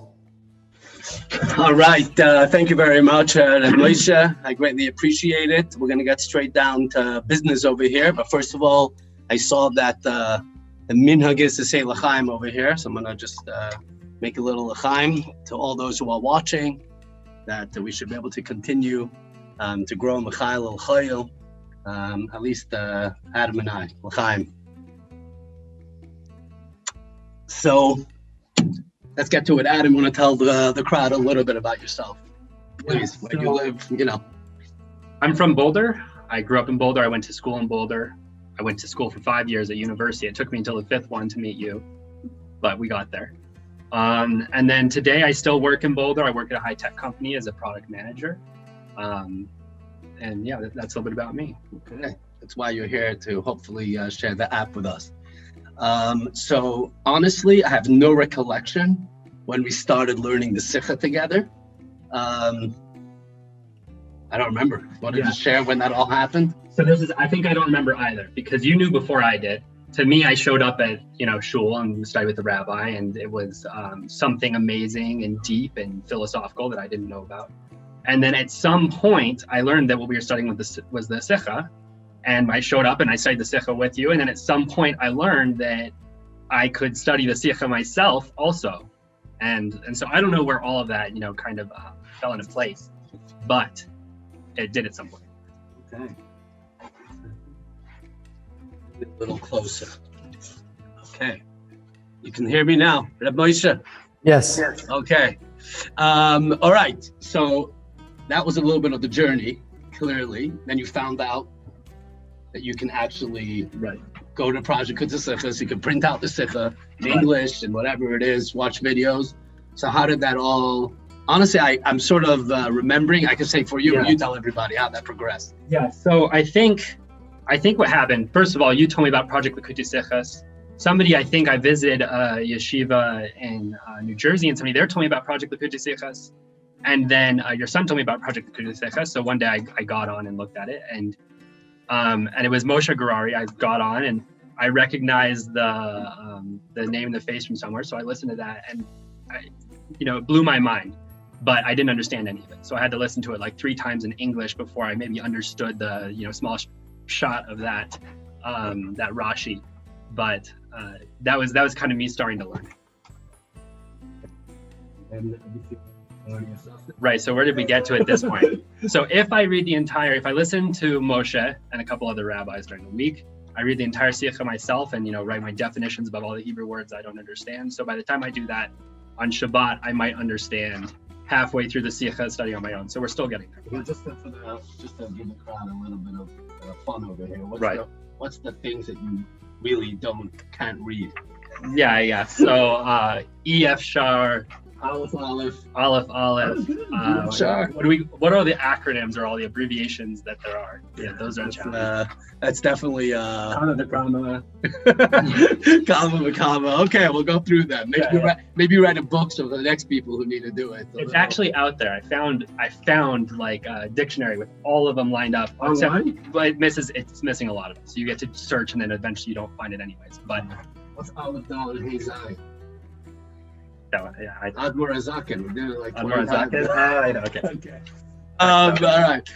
All right. Thank you very much, Moshe. I greatly appreciate it. We're going to get straight down to business over here. But first of all, I saw that the minhag is to say l'chaim over here. So I'm going to just make a little l'chaim to all those who are watching, that we should be able to continue to grow Michael l'chayil, at least Adam and I, l'chaim. So let's get to it. Adam, want to tell the crowd a little bit about yourself, please? Where you live, I'm from Boulder. I grew up in Boulder. I went to school in Boulder. I went to school for 5 years at university. It took me until the 5th one to meet you, but we got there. And then today I still work in Boulder. I work at a high-tech company as a product manager. And yeah, that's a little bit about me. Okay, that's why you're here, to hopefully share the app with us. So honestly, I have no recollection when we started learning the Sikha together. I don't remember. Want to just share when that all happened? So I think I don't remember either, because you knew before I did. To me, I showed up at, shul and studied with the rabbi, and it was something amazing and deep and philosophical that I didn't know about. And then at some point, I learned that what we were studying was the Sikha. And I showed up and I studied the Sikha with you. And then at some point I learned that I could study the Sikha myself also. And so I don't know where all of that, kind of fell into place, but it did at some point. Okay. A little closer. Okay. You can hear me now, Reb Moshe? Yes. Okay. All right. So that was a little bit of the journey, clearly. Then you found out that you can actually go to Project Sikha, so you can print out the Sikha in English and whatever it is, watch videos. So how did that all, honestly, I'm sort of remembering, I can say for you, you tell everybody how that progressed. Yeah, so I think what happened, first of all, you told me about Project Sikhas. Somebody, I think I visited a yeshiva in New Jersey, and somebody there told me about Project Sikhas. And then your son told me about Project Sikhas. So one day I got on and looked at it, and it was Moshe Garari. I got on and I recognized the name and the face from somewhere. So I listened to that, and it blew my mind, but I didn't understand any of it. So I had to listen to it like 3 times in English before I maybe understood the, small shot of that Rashi. But that was kind of me starting to learn. Right, so where did we get to at this point? So if I listen to Moshe and a couple other rabbis during the week, I read the entire Sikha myself and, write my definitions above all the Hebrew words I don't understand. So by the time I do that on Shabbat, I might understand halfway through the Sikha study on my own. So we're still getting there. Well, just to give the crowd a little bit of fun over here, what's the things that you really can't read? Yeah. So EF Shar, Aleph. Sure. What are the acronyms or all the abbreviations that there are? Yeah, those are challenging. That's definitely Comma. Comma. Okay, we'll go through them. Maybe write a book for the next people who need to do it. It's actually out there. I found like a dictionary with all of them lined up. But it's missing a lot of them. So you get to search and then eventually you don't find it anyways. But what's Aleph, Dal, and Hey Zai? Yeah, Admor Azakin. We did it like Admor Azakin. Okay. All right.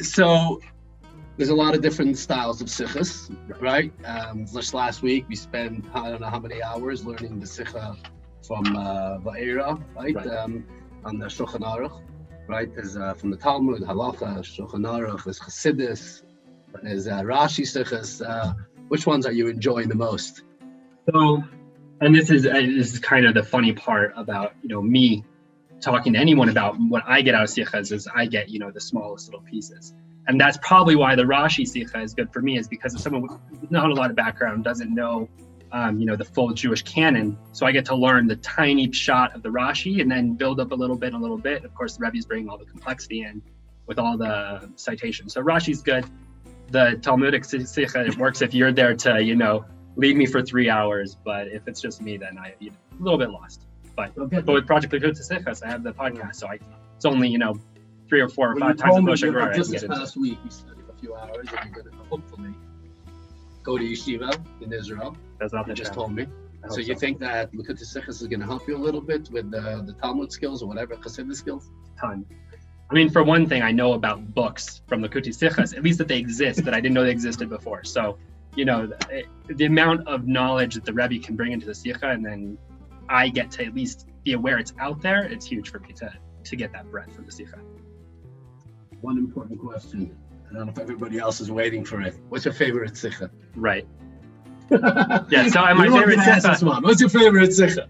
So there's a lot of different styles of sikhas, right? Just last week we spent I don't know how many hours learning the sikha from Va'era, right? On the Shulchan Aruch, right? There's from the Talmud, Halacha, Shulchan Aruch, there's Chassidus, there's Rashi sikhas. Which ones are you enjoying the most? So. And this is kind of the funny part about, me talking to anyone about what I get out of Sikhas is I get, the smallest little pieces. And that's probably why the Rashi Sikha is good for me, is because if someone with not a lot of background doesn't know, the full Jewish canon. So I get to learn the tiny shot of the Rashi and then build up a little bit. Of course, the Rebbe's bringing all the complexity in with all the citations. So Rashi's good. The Talmudic Sikha, it works if you're there to, lead me for 3 hours, but if it's just me, then I'm a little bit lost. But with Project Sikhas, I have the podcast, so it's only 3 or 4 or 5 times a Moshe. Just this past week, we studied a few hours, and you're going to hopefully go to yeshiva in Israel. That's not you just told me. So you think that Likutei Sichos is going to help you a little bit with the Talmud skills or whatever, Chassidus skills? Ton. I mean, for one thing, I know about books from Likutei Sichos, at least that they exist, that I didn't know they existed before. So, the amount of knowledge that the Rebbe can bring into the Sikha, and then I get to at least be aware it's out there, it's huge for me to get that breadth from the Sikha. One important question. I don't know if everybody else is waiting for it. What's your favorite Sikha? Right. Yeah, so my favorite Sikha. What's your favorite Sikha?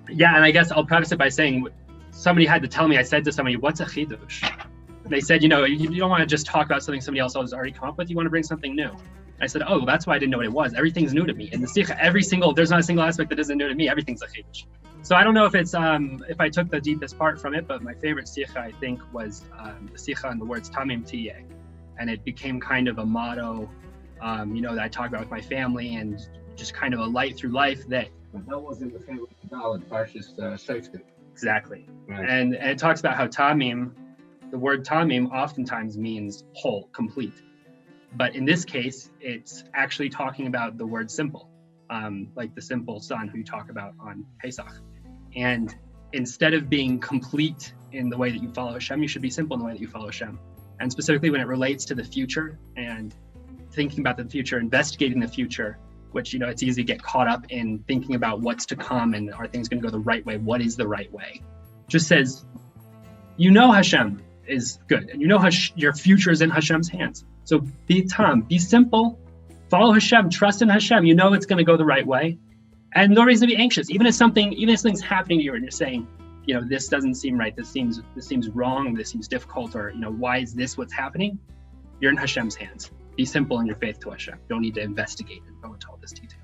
Yeah, and I guess I'll preface it by saying, somebody had to tell me, I said to somebody, what's a chidush? They said, you don't want to just talk about something somebody else has already come up with, you want to bring something new. I said, oh, that's why I didn't know what it was. Everything's new to me. In the Sikha, there's not a single aspect that isn't new to me. Everything's a chidush. So I don't know if it's, if I took the deepest part from it, but my favorite Sikha, I think, was the Sikha and the words Tamim Tiyeh. And it became kind of a motto, that I talk about with my family, and just kind of a light through life that wasn't the favorite Daled, Parshas Shoftim. Exactly. Right. And it talks about how Tamim, the word Tamim oftentimes means whole, complete. But in this case, it's actually talking about the word simple, like the simple son who you talk about on Pesach. And instead of being complete in the way that you follow Hashem, you should be simple in the way that you follow Hashem. And specifically when it relates to the future and thinking about the future, investigating the future, which, it's easy to get caught up in thinking about what's to come and are things going to go the right way? What is the right way? Just says, Hashem is good, and your future is in Hashem's hands. So be simple, follow Hashem, trust in Hashem. It's going to go the right way, and no reason to be anxious. Even if something's happening to you, and you're saying, this doesn't seem right, this seems wrong, this seems difficult, or why is this what's happening? You're in Hashem's hands. Be simple in your faith to Hashem. You don't need to investigate and go into all this detail.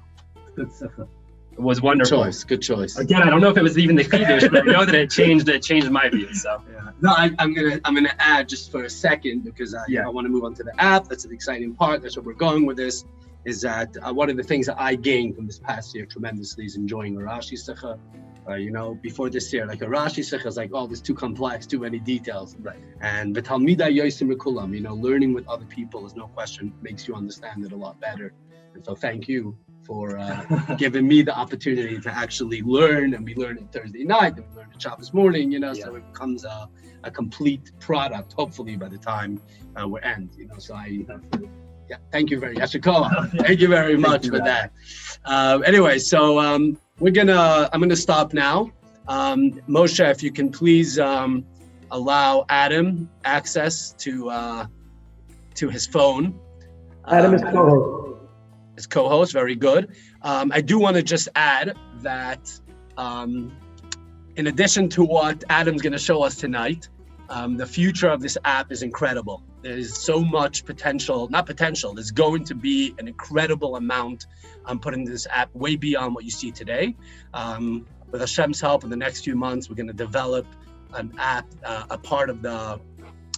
Good stuff. It was wonderful. Good choice. Again, I don't know if it was even the Kiddush, but I know that it changed my view. So yeah. No, I'm gonna add just for a second, because I want to move on to the app. That's an exciting part. That's where we're going with this. Is that one of the things that I gained from this past year tremendously is enjoying a Rashi Sikha. Before this year, like a Rashi Sikha is like, oh, this is too complex, too many details. Right. And the Talmida Yosim Rikulam, learning with other people is no question makes you understand it a lot better. And so thank you for giving me the opportunity to actually learn. And we learn it Thursday night, and we learn it Shabbos morning, so it becomes a complete product, hopefully by the time we're end, so thank you very much. Thank you very much for that. Anyway, so I'm gonna stop now. Moshe, if you can please allow Adam access to his phone. Adam is co-host. His co-host, very good. I do want to just add that in addition to what Adam's going to show us tonight, the future of this app is incredible. There's so much potential, there's going to be an incredible amount put into this app, way beyond what you see today. With Hashem's help, in the next few months, we're going to develop an app, a part of the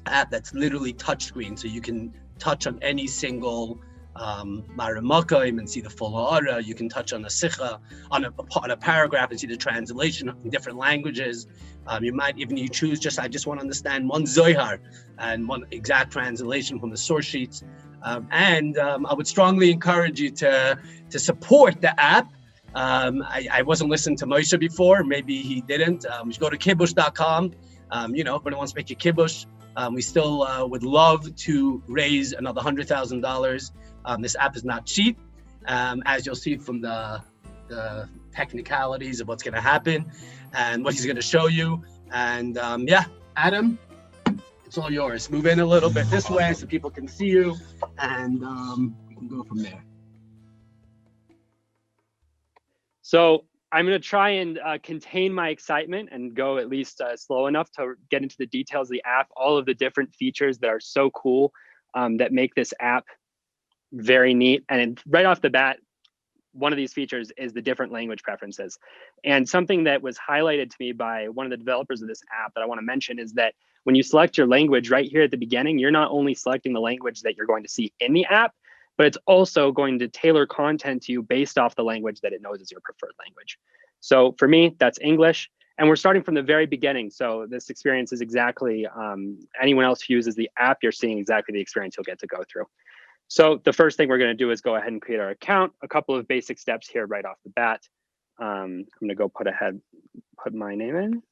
app that's literally touchscreen, so you can touch on any single Maramakaim and see the full ha'ara. You can touch on a sikha, on a paragraph, and see the translation in different languages. You might even choose I just want to understand one Zohar and one exact translation from the source sheets. And I would strongly encourage you to support the app. I wasn't listening to Moshe before. Maybe he didn't. You should go to kibush.com. If anyone wants to make a kibush, we still would love to raise another $100,000. This app is not cheap, as you'll see from the technicalities of what's going to happen and what he's going to show you. And Adam, it's all yours. Move in a little bit this way so people can see you, and we can go from there. So I'm going to try and contain my excitement and go at least slow enough to get into the details of the app, all of the different features that are so cool that make this app very neat. And right off the bat, one of these features is the different language preferences. And something that was highlighted to me by one of the developers of this app that I want to mention is that when you select your language right here at the beginning, you're not only selecting the language that you're going to see in the app, but it's also going to tailor content to you based off the language that it knows is your preferred language. So for me, that's English. And we're starting from the very beginning. So this experience is exactly, anyone else who uses the app, you're seeing exactly the experience you'll get to go through. So the first thing we're going to do is go ahead and create our account. A couple of basic steps here right off the bat. I'm gonna go put my name in,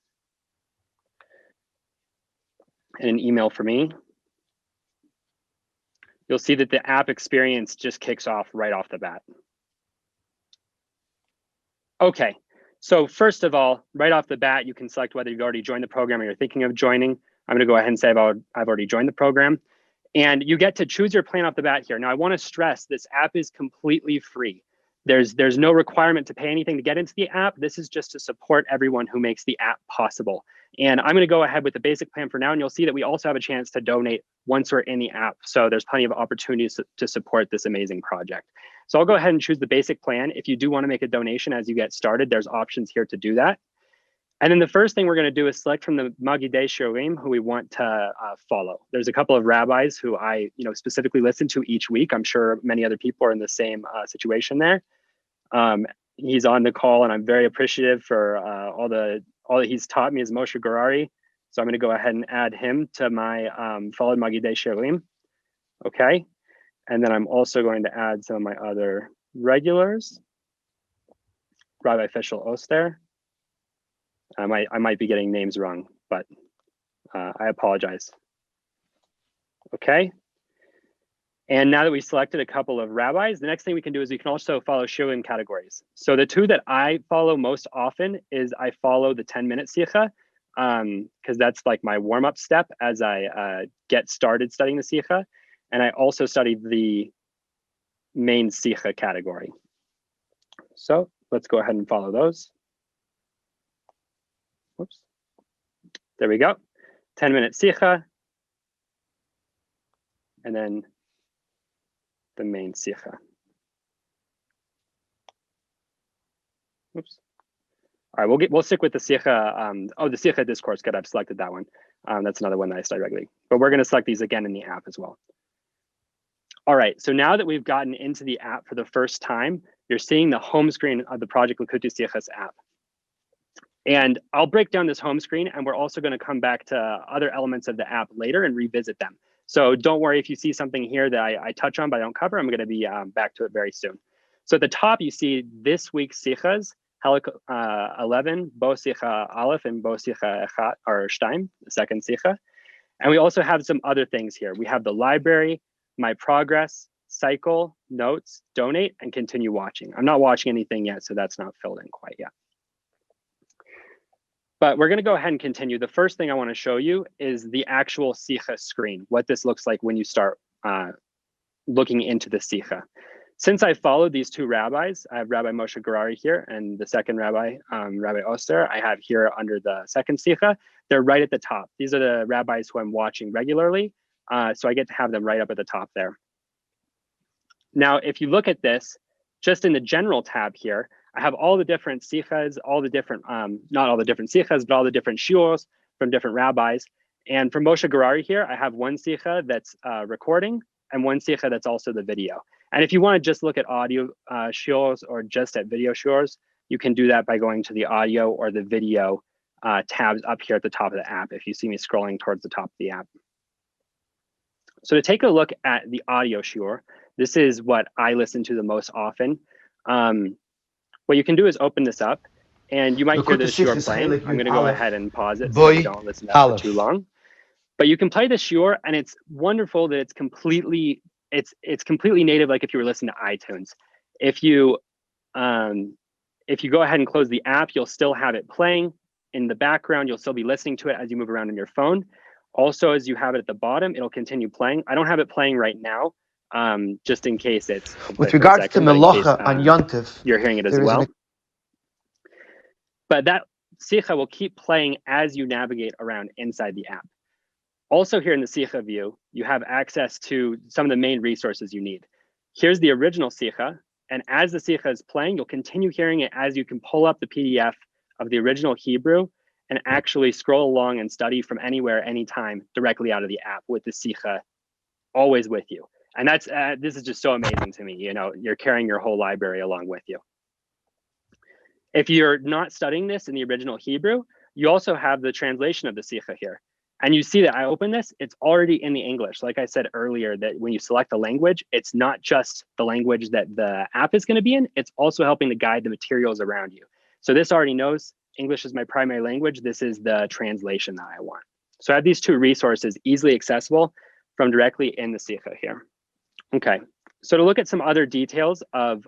and an email for me. You'll see that the app experience just kicks off right off the bat. Okay, so first of all, right off the bat, you can select whether you've already joined the program or you're thinking of joining. I'm gonna go ahead and say I've already joined the program. And you get to choose your plan off the bat here. Now, I wanna stress this app is completely free. There's no requirement to pay anything to get into the app. This is just to support everyone who makes the app possible. And I'm gonna go ahead with the basic plan for now, and you'll see that we also have a chance to donate once we're in the app. So there's plenty of opportunities to support this amazing project. So I'll go ahead and choose the basic plan. If you do wanna make a donation as you get started, there's options here to do that. And then the first thing we're gonna do is select from the Magidei Siyum who we want to follow. There's a couple of rabbis who I specifically listen to each week. I'm sure many other people are in the same situation there. He's on the call, and I'm very appreciative for all that he's taught me as Moshe Garari. So I'm gonna go ahead and add him to my followed Magidei Siyum. Okay, and then I'm also going to add some of my other regulars. Rabbi Fischel Oster. I might be getting names wrong, but I apologize. Okay. And now that we selected a couple of rabbis, the next thing we can do is we can also follow Siyum categories. So the two that I follow most often is I follow the 10-minute Sikha, because that's like my warm-up step as I get started studying the Sikha. And I also study the main Sikha category. So let's go ahead and follow those. Whoops. There we go. 10-minute Sikha. And then the main Sikha. Oops. All right, we'll stick with the Sikha. The Sikha discourse. Good, I've selected that one. That's another one that I study regularly. But we're going to select these again in the app as well. All right, so now that we've gotten into the app for the first time, you're seeing the home screen of the Project Likutei Sichos app. And I'll break down this home screen, and we're also going to come back to other elements of the app later and revisit them. So don't worry if you see something here that I touch on but I don't cover. I'm going to be back to it very soon. So at the top, you see this week's Sichas, Halak 11, Bo Sicha Aleph and Bo Sicha Echat, or Shtaim, the second Sicha. And we also have some other things here. We have the library, my progress, cycle, notes, donate, and continue watching. I'm not watching anything yet, so that's not filled in quite yet. But we're going to go ahead and continue. The first thing I want to show you is the actual Sikha screen, what this looks like when you start looking into the Sikha. Since I followed these two rabbis, I have Rabbi Moshe Garari here, and the second rabbi, Rabbi Oster, I have here under the second Sikha. They're right at the top. These are the rabbis who I'm watching regularly, so I get to have them right up at the top there. Now, if you look at this, just in the general tab here, I have all the different sichas, all the different, not all the different sichas, but all the different shiuros from different rabbis. And from Moshe Garari here, I have one sicha that's recording and one sicha that's also the video. And if you want to just look at audio shiuros or just at video shiuros, you can do that by going to the audio or the video tabs up here at the top of the app if you see me scrolling towards the top of the app. So to take a look at the audio shiur, this is what I listen to the most often. What you can do is open this up, and you might hear the shiur playing. I'm going to go ahead and pause it so you don't listen to that for too long. But you can play the shiur, and it's wonderful that it's completely native, like if you were listening to iTunes. If you go ahead and close the app, you'll still have it playing in the background. You'll still be listening to it as you move around on your phone. Also, as you have it at the bottom, it'll continue playing. I don't have it playing right now, just in case it's with regards to Melacha and Yontif, you're hearing it as well. But that Sikha will keep playing as you navigate around inside the app. Also here in the Sikha view, you have access to some of the main resources you need. Here's the original Sikha, and as the Sikha is playing, you'll continue hearing it as you can pull up the PDF of the original Hebrew and actually scroll along and study from anywhere, anytime, directly out of the app with the Sikha always with you. And that's this is just so amazing to me. You know, you're carrying your whole library along with you. If you're not studying this in the original Hebrew, you also have the translation of the Sikha here. And you see that I open this, it's already in the English. Like I said earlier, that when you select the language, it's not just the language that the app is going to be in, it's also helping to guide the materials around you. So this already knows English is my primary language. This is the translation that I want. So I have these two resources easily accessible from directly in the Sikha here. Okay, so to look at some other details of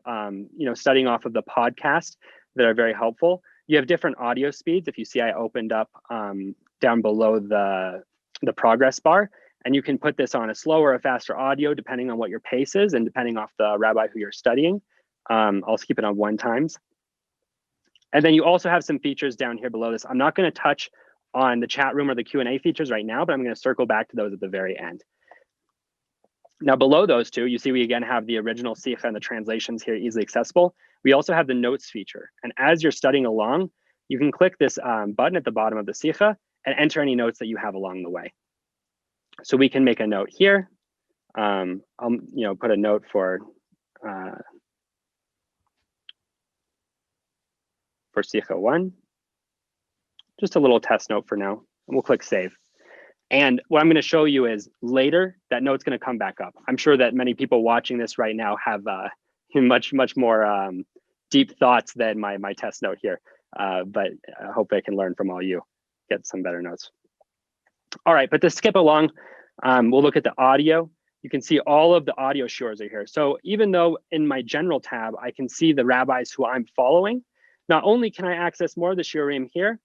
studying off of the podcast that are very helpful, you have different audio speeds. If you see, I opened up down below the progress bar, and you can put this on a slower or faster audio depending on what your pace is and depending off the rabbi who you're studying. I'll keep it on 1 times. And then you also have some features down here below this. I'm not going to touch on the chat room or the Q&A features right now, but I'm going to circle back to those at the very end. Now below those two, you see we again have the original Sikha and the translations here easily accessible. We also have the notes feature. And as you're studying along, you can click this button at the bottom of the Sikha and enter any notes that you have along the way. So we can make a note here. I'll put a note for Sikha 1. Just a little test note for now. And we'll click save. And what I'm going to show you is later that note's going to come back up. I'm sure that many people watching this right now have much more deep thoughts than my test note here. But I hope I can learn from all you, get some better notes. All right, but to skip along, we'll look at the audio. You can see all of the audio shiurs are here. So even though in my general tab, I can see the rabbis who I'm following, not only can I access more of the shiurim here,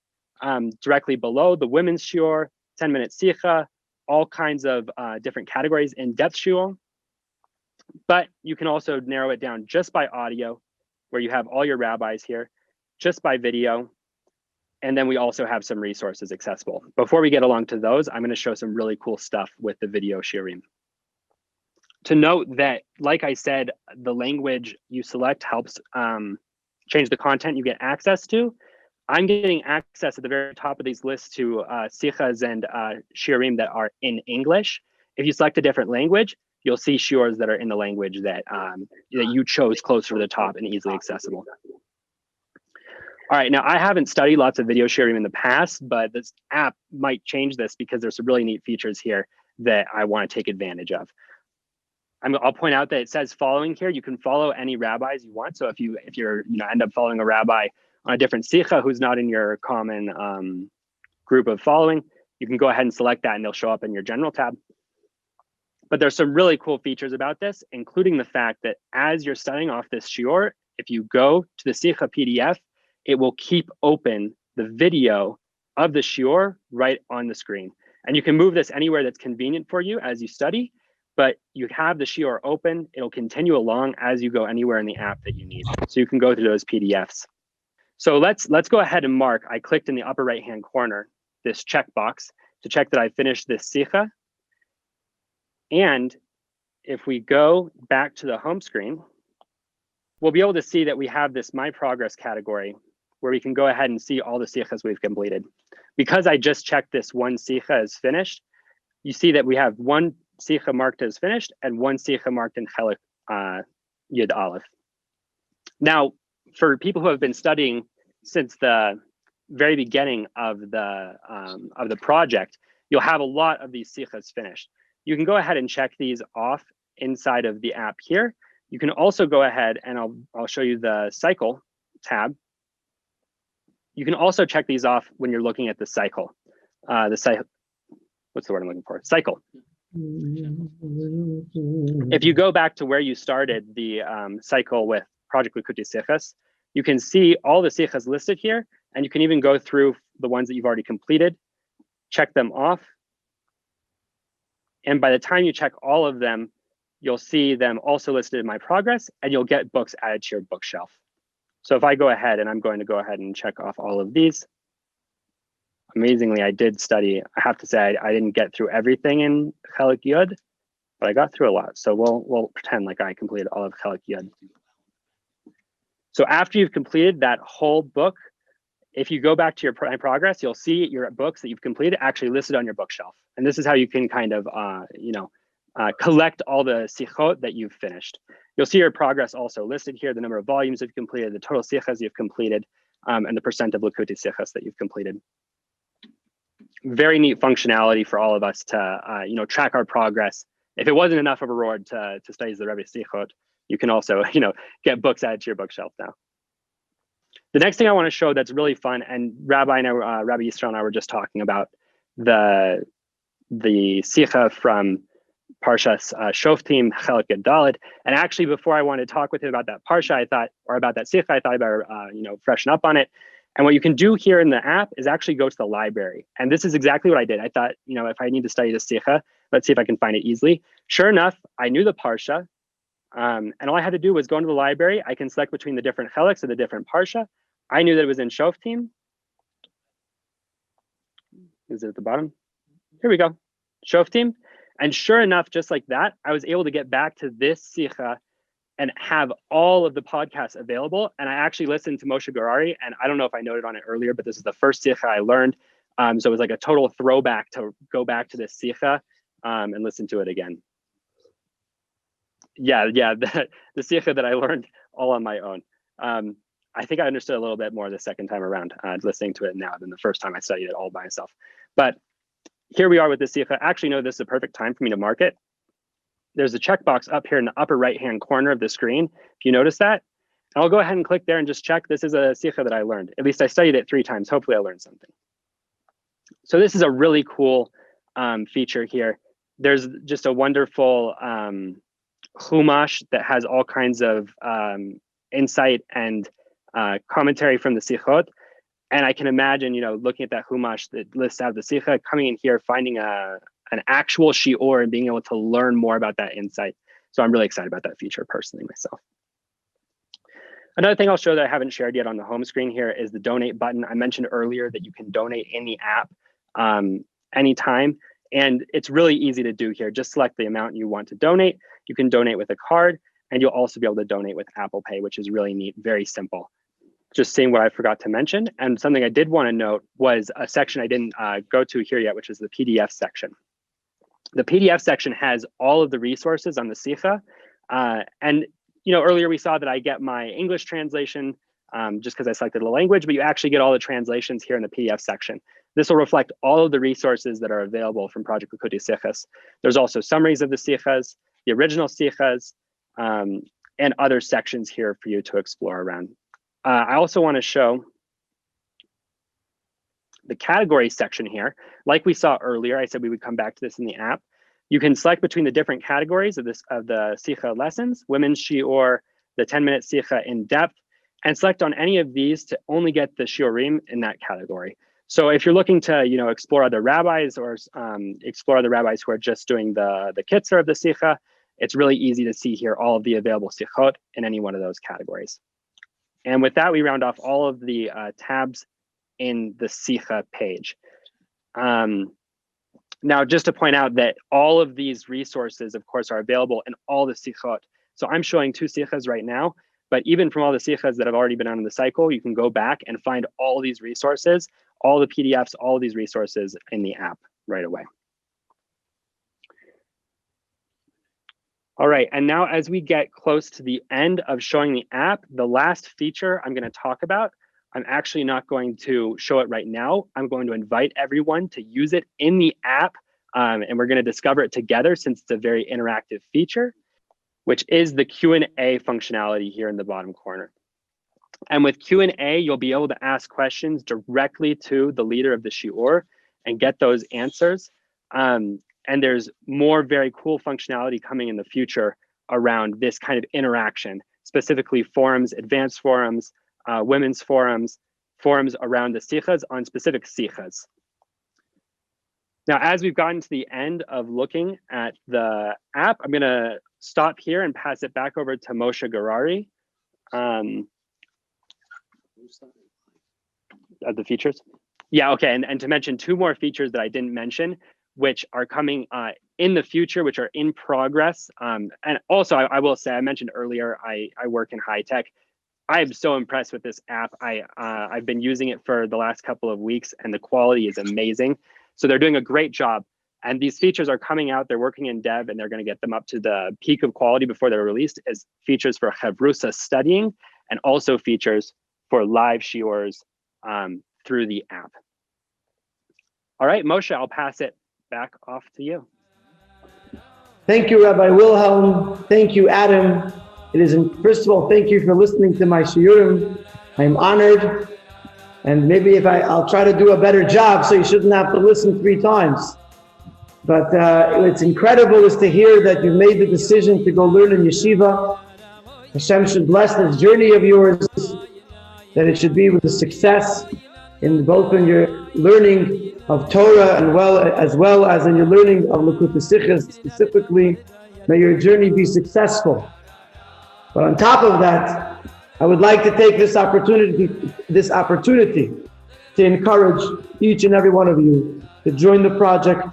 directly below the women's shiur, 10-minute sikha, all kinds of different categories, in-depth shiur, but you can also narrow it down just by audio, where you have all your rabbis here, just by video, and then we also have some resources accessible. Before we get along to those, I'm going to show some really cool stuff with the video shiurim. To note that, like I said, the language you select helps change the content you get access to. I'm getting access at the very top of these lists to sikhas and shiurim that are in English. If you select a different language, you'll see shiurs that are in the language that you chose closer to the top and easily accessible. All right, now I haven't studied lots of video shiurim in the past, but this app might change this because there's some really neat features here that I want to take advantage of. I'll point out that it says following here. You can follow any rabbis you want. So if you're end up following a rabbi on a different sikha who's not in your common group of following, you can go ahead and select that and they'll show up in your general tab. But there's some really cool features about this, including the fact that as you're studying off this shiur, if you go to the sikha PDF, it will keep open the video of the shiur right on the screen. And you can move this anywhere that's convenient for you as you study, but you have the shiur open. It'll continue along as you go anywhere in the app that you need. So you can go through those PDFs. So let's go ahead and mark. I clicked in the upper right-hand corner, this checkbox to check that I finished this sikha. And if we go back to the home screen, we'll be able to see that we have this My Progress category where we can go ahead and see all the sikhas we've completed. Because I just checked this one sikha as finished, you see that we have one sikha marked as finished and one sikha marked in Chelik Yud Aleph. Now, for people who have been studying since the very beginning of the project, you'll have a lot of these sikhas finished. You can go ahead and check these off inside of the app here. You can also go ahead and I'll show you the cycle tab. You can also check these off when you're looking at the cycle. What's the word I'm looking for? Cycle. If you go back to where you started the cycle with Project Likuti Sichas, you can see all the sichas listed here, and you can even go through the ones that you've already completed, check them off. And by the time you check all of them, you'll see them also listed in My Progress, and you'll get books added to your bookshelf. So if I go ahead, and I'm going to go ahead and check off all of these. Amazingly, I did study. I have to say, I didn't get through everything in Chelik Yud, but I got through a lot. So we'll pretend like I completed all of Chelik Yud. So after you've completed that whole book, if you go back to your My Progress, you'll see your books that you've completed actually listed on your bookshelf. And this is how you can kind of, collect all the sichot that you've finished. You'll see your progress also listed here, the number of volumes you've completed, the total sichas you've completed, and the percent of Likuti sichas that you've completed. very neat functionality for all of us to track our progress. If it wasn't enough of a reward to study the Rebbe Sichot, you can also get books added to your bookshelf now. The next thing I want to show that's really fun, and Rabbi Yisrael and I were just talking about the Sicha from Parshas Shoftim Chelik Dalet. And actually, before I wanted to talk with him about that Parsha, about that Sicha, I thought I better freshen up on it. And what you can do here in the app is actually go to the library. And this is exactly what I did. I thought, if I need to study the Sicha, let's see if I can find it easily. Sure enough, I knew the Parsha. And all I had to do was go into the library. I can select between the different Cheliks of the different Parsha. I knew that it was in Shoftim. Is it at the bottom? Here we go. Shoftim. And sure enough, just like that, I was able to get back to this Sicha and have all of the podcasts available. And I actually listened to Moshe Garari, and I don't know if I noted on it earlier, but this is the first Sicha I learned. So it was like a total throwback to go back to this Sicha and listen to it again. Yeah, the Sicha that I learned all on my own. I think I understood a little bit more the second time around, listening to it now than the first time I studied it all by myself. But here we are with the Sicha. Actually, no, this is a perfect time for me to mark it. There's a checkbox up here in the upper right-hand corner of the screen, if you notice that. And I'll go ahead and click there and just check. This is a Sicha that I learned. At least I studied it 3 times. Hopefully I learned something. So this is a really cool feature here. There's just a wonderful Chumash that has all kinds of insight and commentary from the Sichot. And I can imagine, looking at that Chumash that lists out the Sicha, coming in here, finding an actual shiur and being able to learn more about that insight. So I'm really excited about that feature personally myself. Another thing I'll show that I haven't shared yet on the home screen here is the donate button. I mentioned earlier that you can donate in the app anytime. And it's really easy to do here. Just select the amount you want to donate. You can donate with a card, and you'll also be able to donate with Apple Pay, which is really neat, very simple. Just seeing what I forgot to mention. And something I did want to note was a section I didn't go to here yet, which is the PDF section. The PDF section has all of the resources on the Sicha. And earlier we saw that I get my English translation just because I selected the language, but you actually get all the translations here in the PDF section. This will reflect all of the resources that are available from Project Likutei Sichos. There's also summaries of the Sichas, the original Sichas, and other sections here for you to explore around. I also want to show the category section here. Like we saw earlier, I said we would come back to this in the app. You can select between the different categories of the Sicha lessons, women's shiur, the 10-minute Sicha in depth, and select on any of these to only get the shiurim in that category. So if you're looking to explore other rabbis or explore other rabbis who are just doing the kitzur of the Sicha, it's really easy to see here all of the available Sichot in any one of those categories. And with that, we round off all of the tabs in the Sicha page. Now, just to point out that all of these resources, of course, are available in all the Sichot. So I'm showing 2 Sichas right now, but even from all the Sichas that have already been on the cycle, you can go back and find all these resources, all the PDFs, all these resources in the app right away. All right, and now as we get close to the end of showing the app, the last feature I'm going to talk about, I'm actually not going to show it right now. I'm going to invite everyone to use it in the app, and we're going to discover it together since it's a very interactive feature, which is the Q&A functionality here in the bottom corner. And with Q&A, you'll be able to ask questions directly to the leader of the shiur and get those answers. And there's more very cool functionality coming in the future around this kind of interaction, specifically forums, advanced forums, women's forums, forums around the sichas on specific sichas. Now, as we've gotten to the end of looking at the app, I'm going to stop here and pass it back over to Moshe Garari. At the features? Yeah, okay, and to mention 2 more features that I didn't mention, which are coming in the future, which are in progress. And also, I will say, I mentioned earlier, I work in high tech. I'm so impressed with this app. I've been using it for the last couple of weeks, and the quality is amazing. So they're doing a great job. And these features are coming out. They're working in dev, and they're going to get them up to the peak of quality before they're released as features for Chavrusa studying, and also features for live shiurs through the app. All right, Moshe, I'll pass it back off to you. Thank you, Rabbi Wilhelm. Thank you, Adam. First of all, thank you for listening to my shiurim. I'm honored. And maybe I'll try to do a better job so you shouldn't have to listen 3 times. But it's incredible is to hear that you've made the decision to go learn in yeshiva. Hashem should bless this journey of yours, that it should be with a success in both in your learning of Torah as well as in your learning of Likutei Sichos specifically. May your journey be successful. But on top of that, I would like to take this opportunity to encourage each and every one of you to join the project,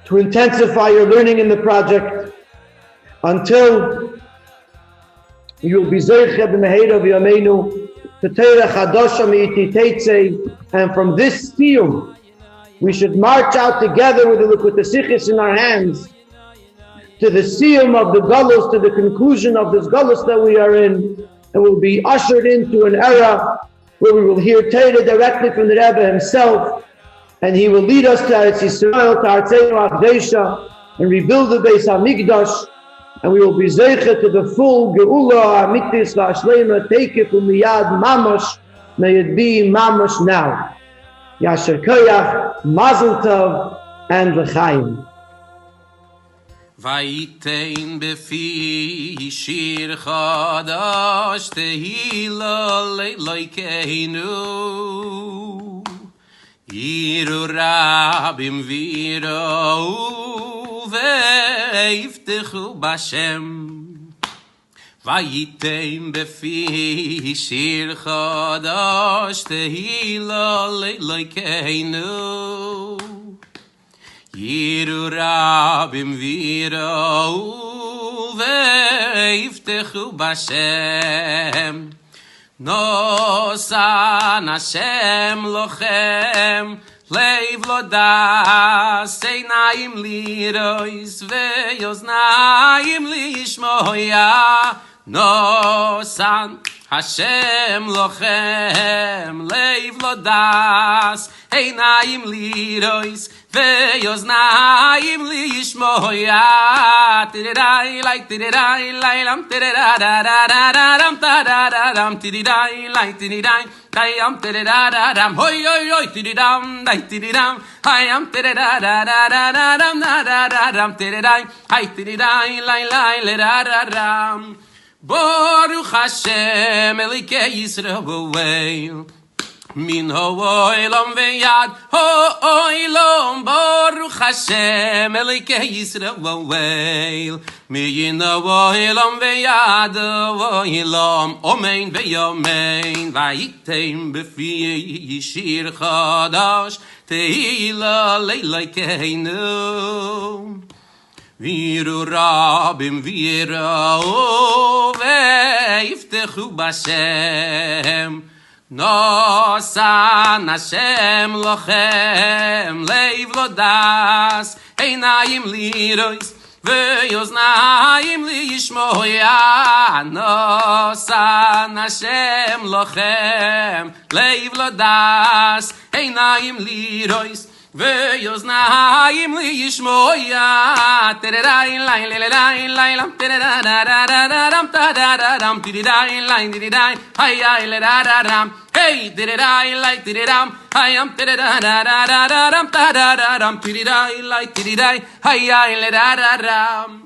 to intensify your learning in the project until you will be Zoiche b'meheira v'yameinu to Torah Chadasha mi'iti teitzei, and from this Siyum, we should march out together with the Likutei Sichos in our hands to the Siyum of the Galus, to the conclusion of this Galus that we are in, and we'll be ushered into an era where we will hear Torah directly from the Rebbe himself, and he will lead us to Eretz Yisrael, to Artzeinu Akdesha, and rebuild the Beis HaMikdash, and we will be zeicha to the full Geula Amitis V'Ashleima Teikif Umiyad Mamash. May it be Mamash now. Yasher Koyach, Mazel Tov, and L'chaim. Vayitein befi shir chadash tehila leikeinu Yiru rabim v'yirau ve'yiftechu b'Hashem Vayitein befi shir chadash tehila leikeinu Yiru rabim v'yirau ve'yiftechu b'Hashem Nosan Hashem lochem leiv lo das einayim lirois ve'yoznayim lishmoya Nosan Hashem lochem leiv lo das einayim lirois ve'yoznayim lishmoya Tidirai like tidirai lam tididadadadadam tadadadam tidirai like tididai dayam tididadadam hoy hoy hoy tididam day tididam hayam tididadadadadam nadadadam tididai hay tididai lai ledadadam Baruch Hashem Elikei Yisrael Min ha'olam ve'yad ha'olam Baruch Hashem Elikei Yisrael Min ha'olam ve'yad ha'olam Omein ve'yomein Vayitem b'fi shir chadash Tehila le'leikeinu Viru rabim v'yirau ve'yiftechu b'Hashem Nosan Hashem lochem leiv lo das einayim lirois ve'yoznayim lishmoya Nosan Hashem lochem leiv lo das einayim lirois ve'yoznayim lishmoya Tidirai lai lam tididadadadadam tadadadam tidirai lai tididai hayai ledadadam hey tidirai lai tididam hayam tididadadadadam tadadadam tidirai lai tididai hayai ledadadam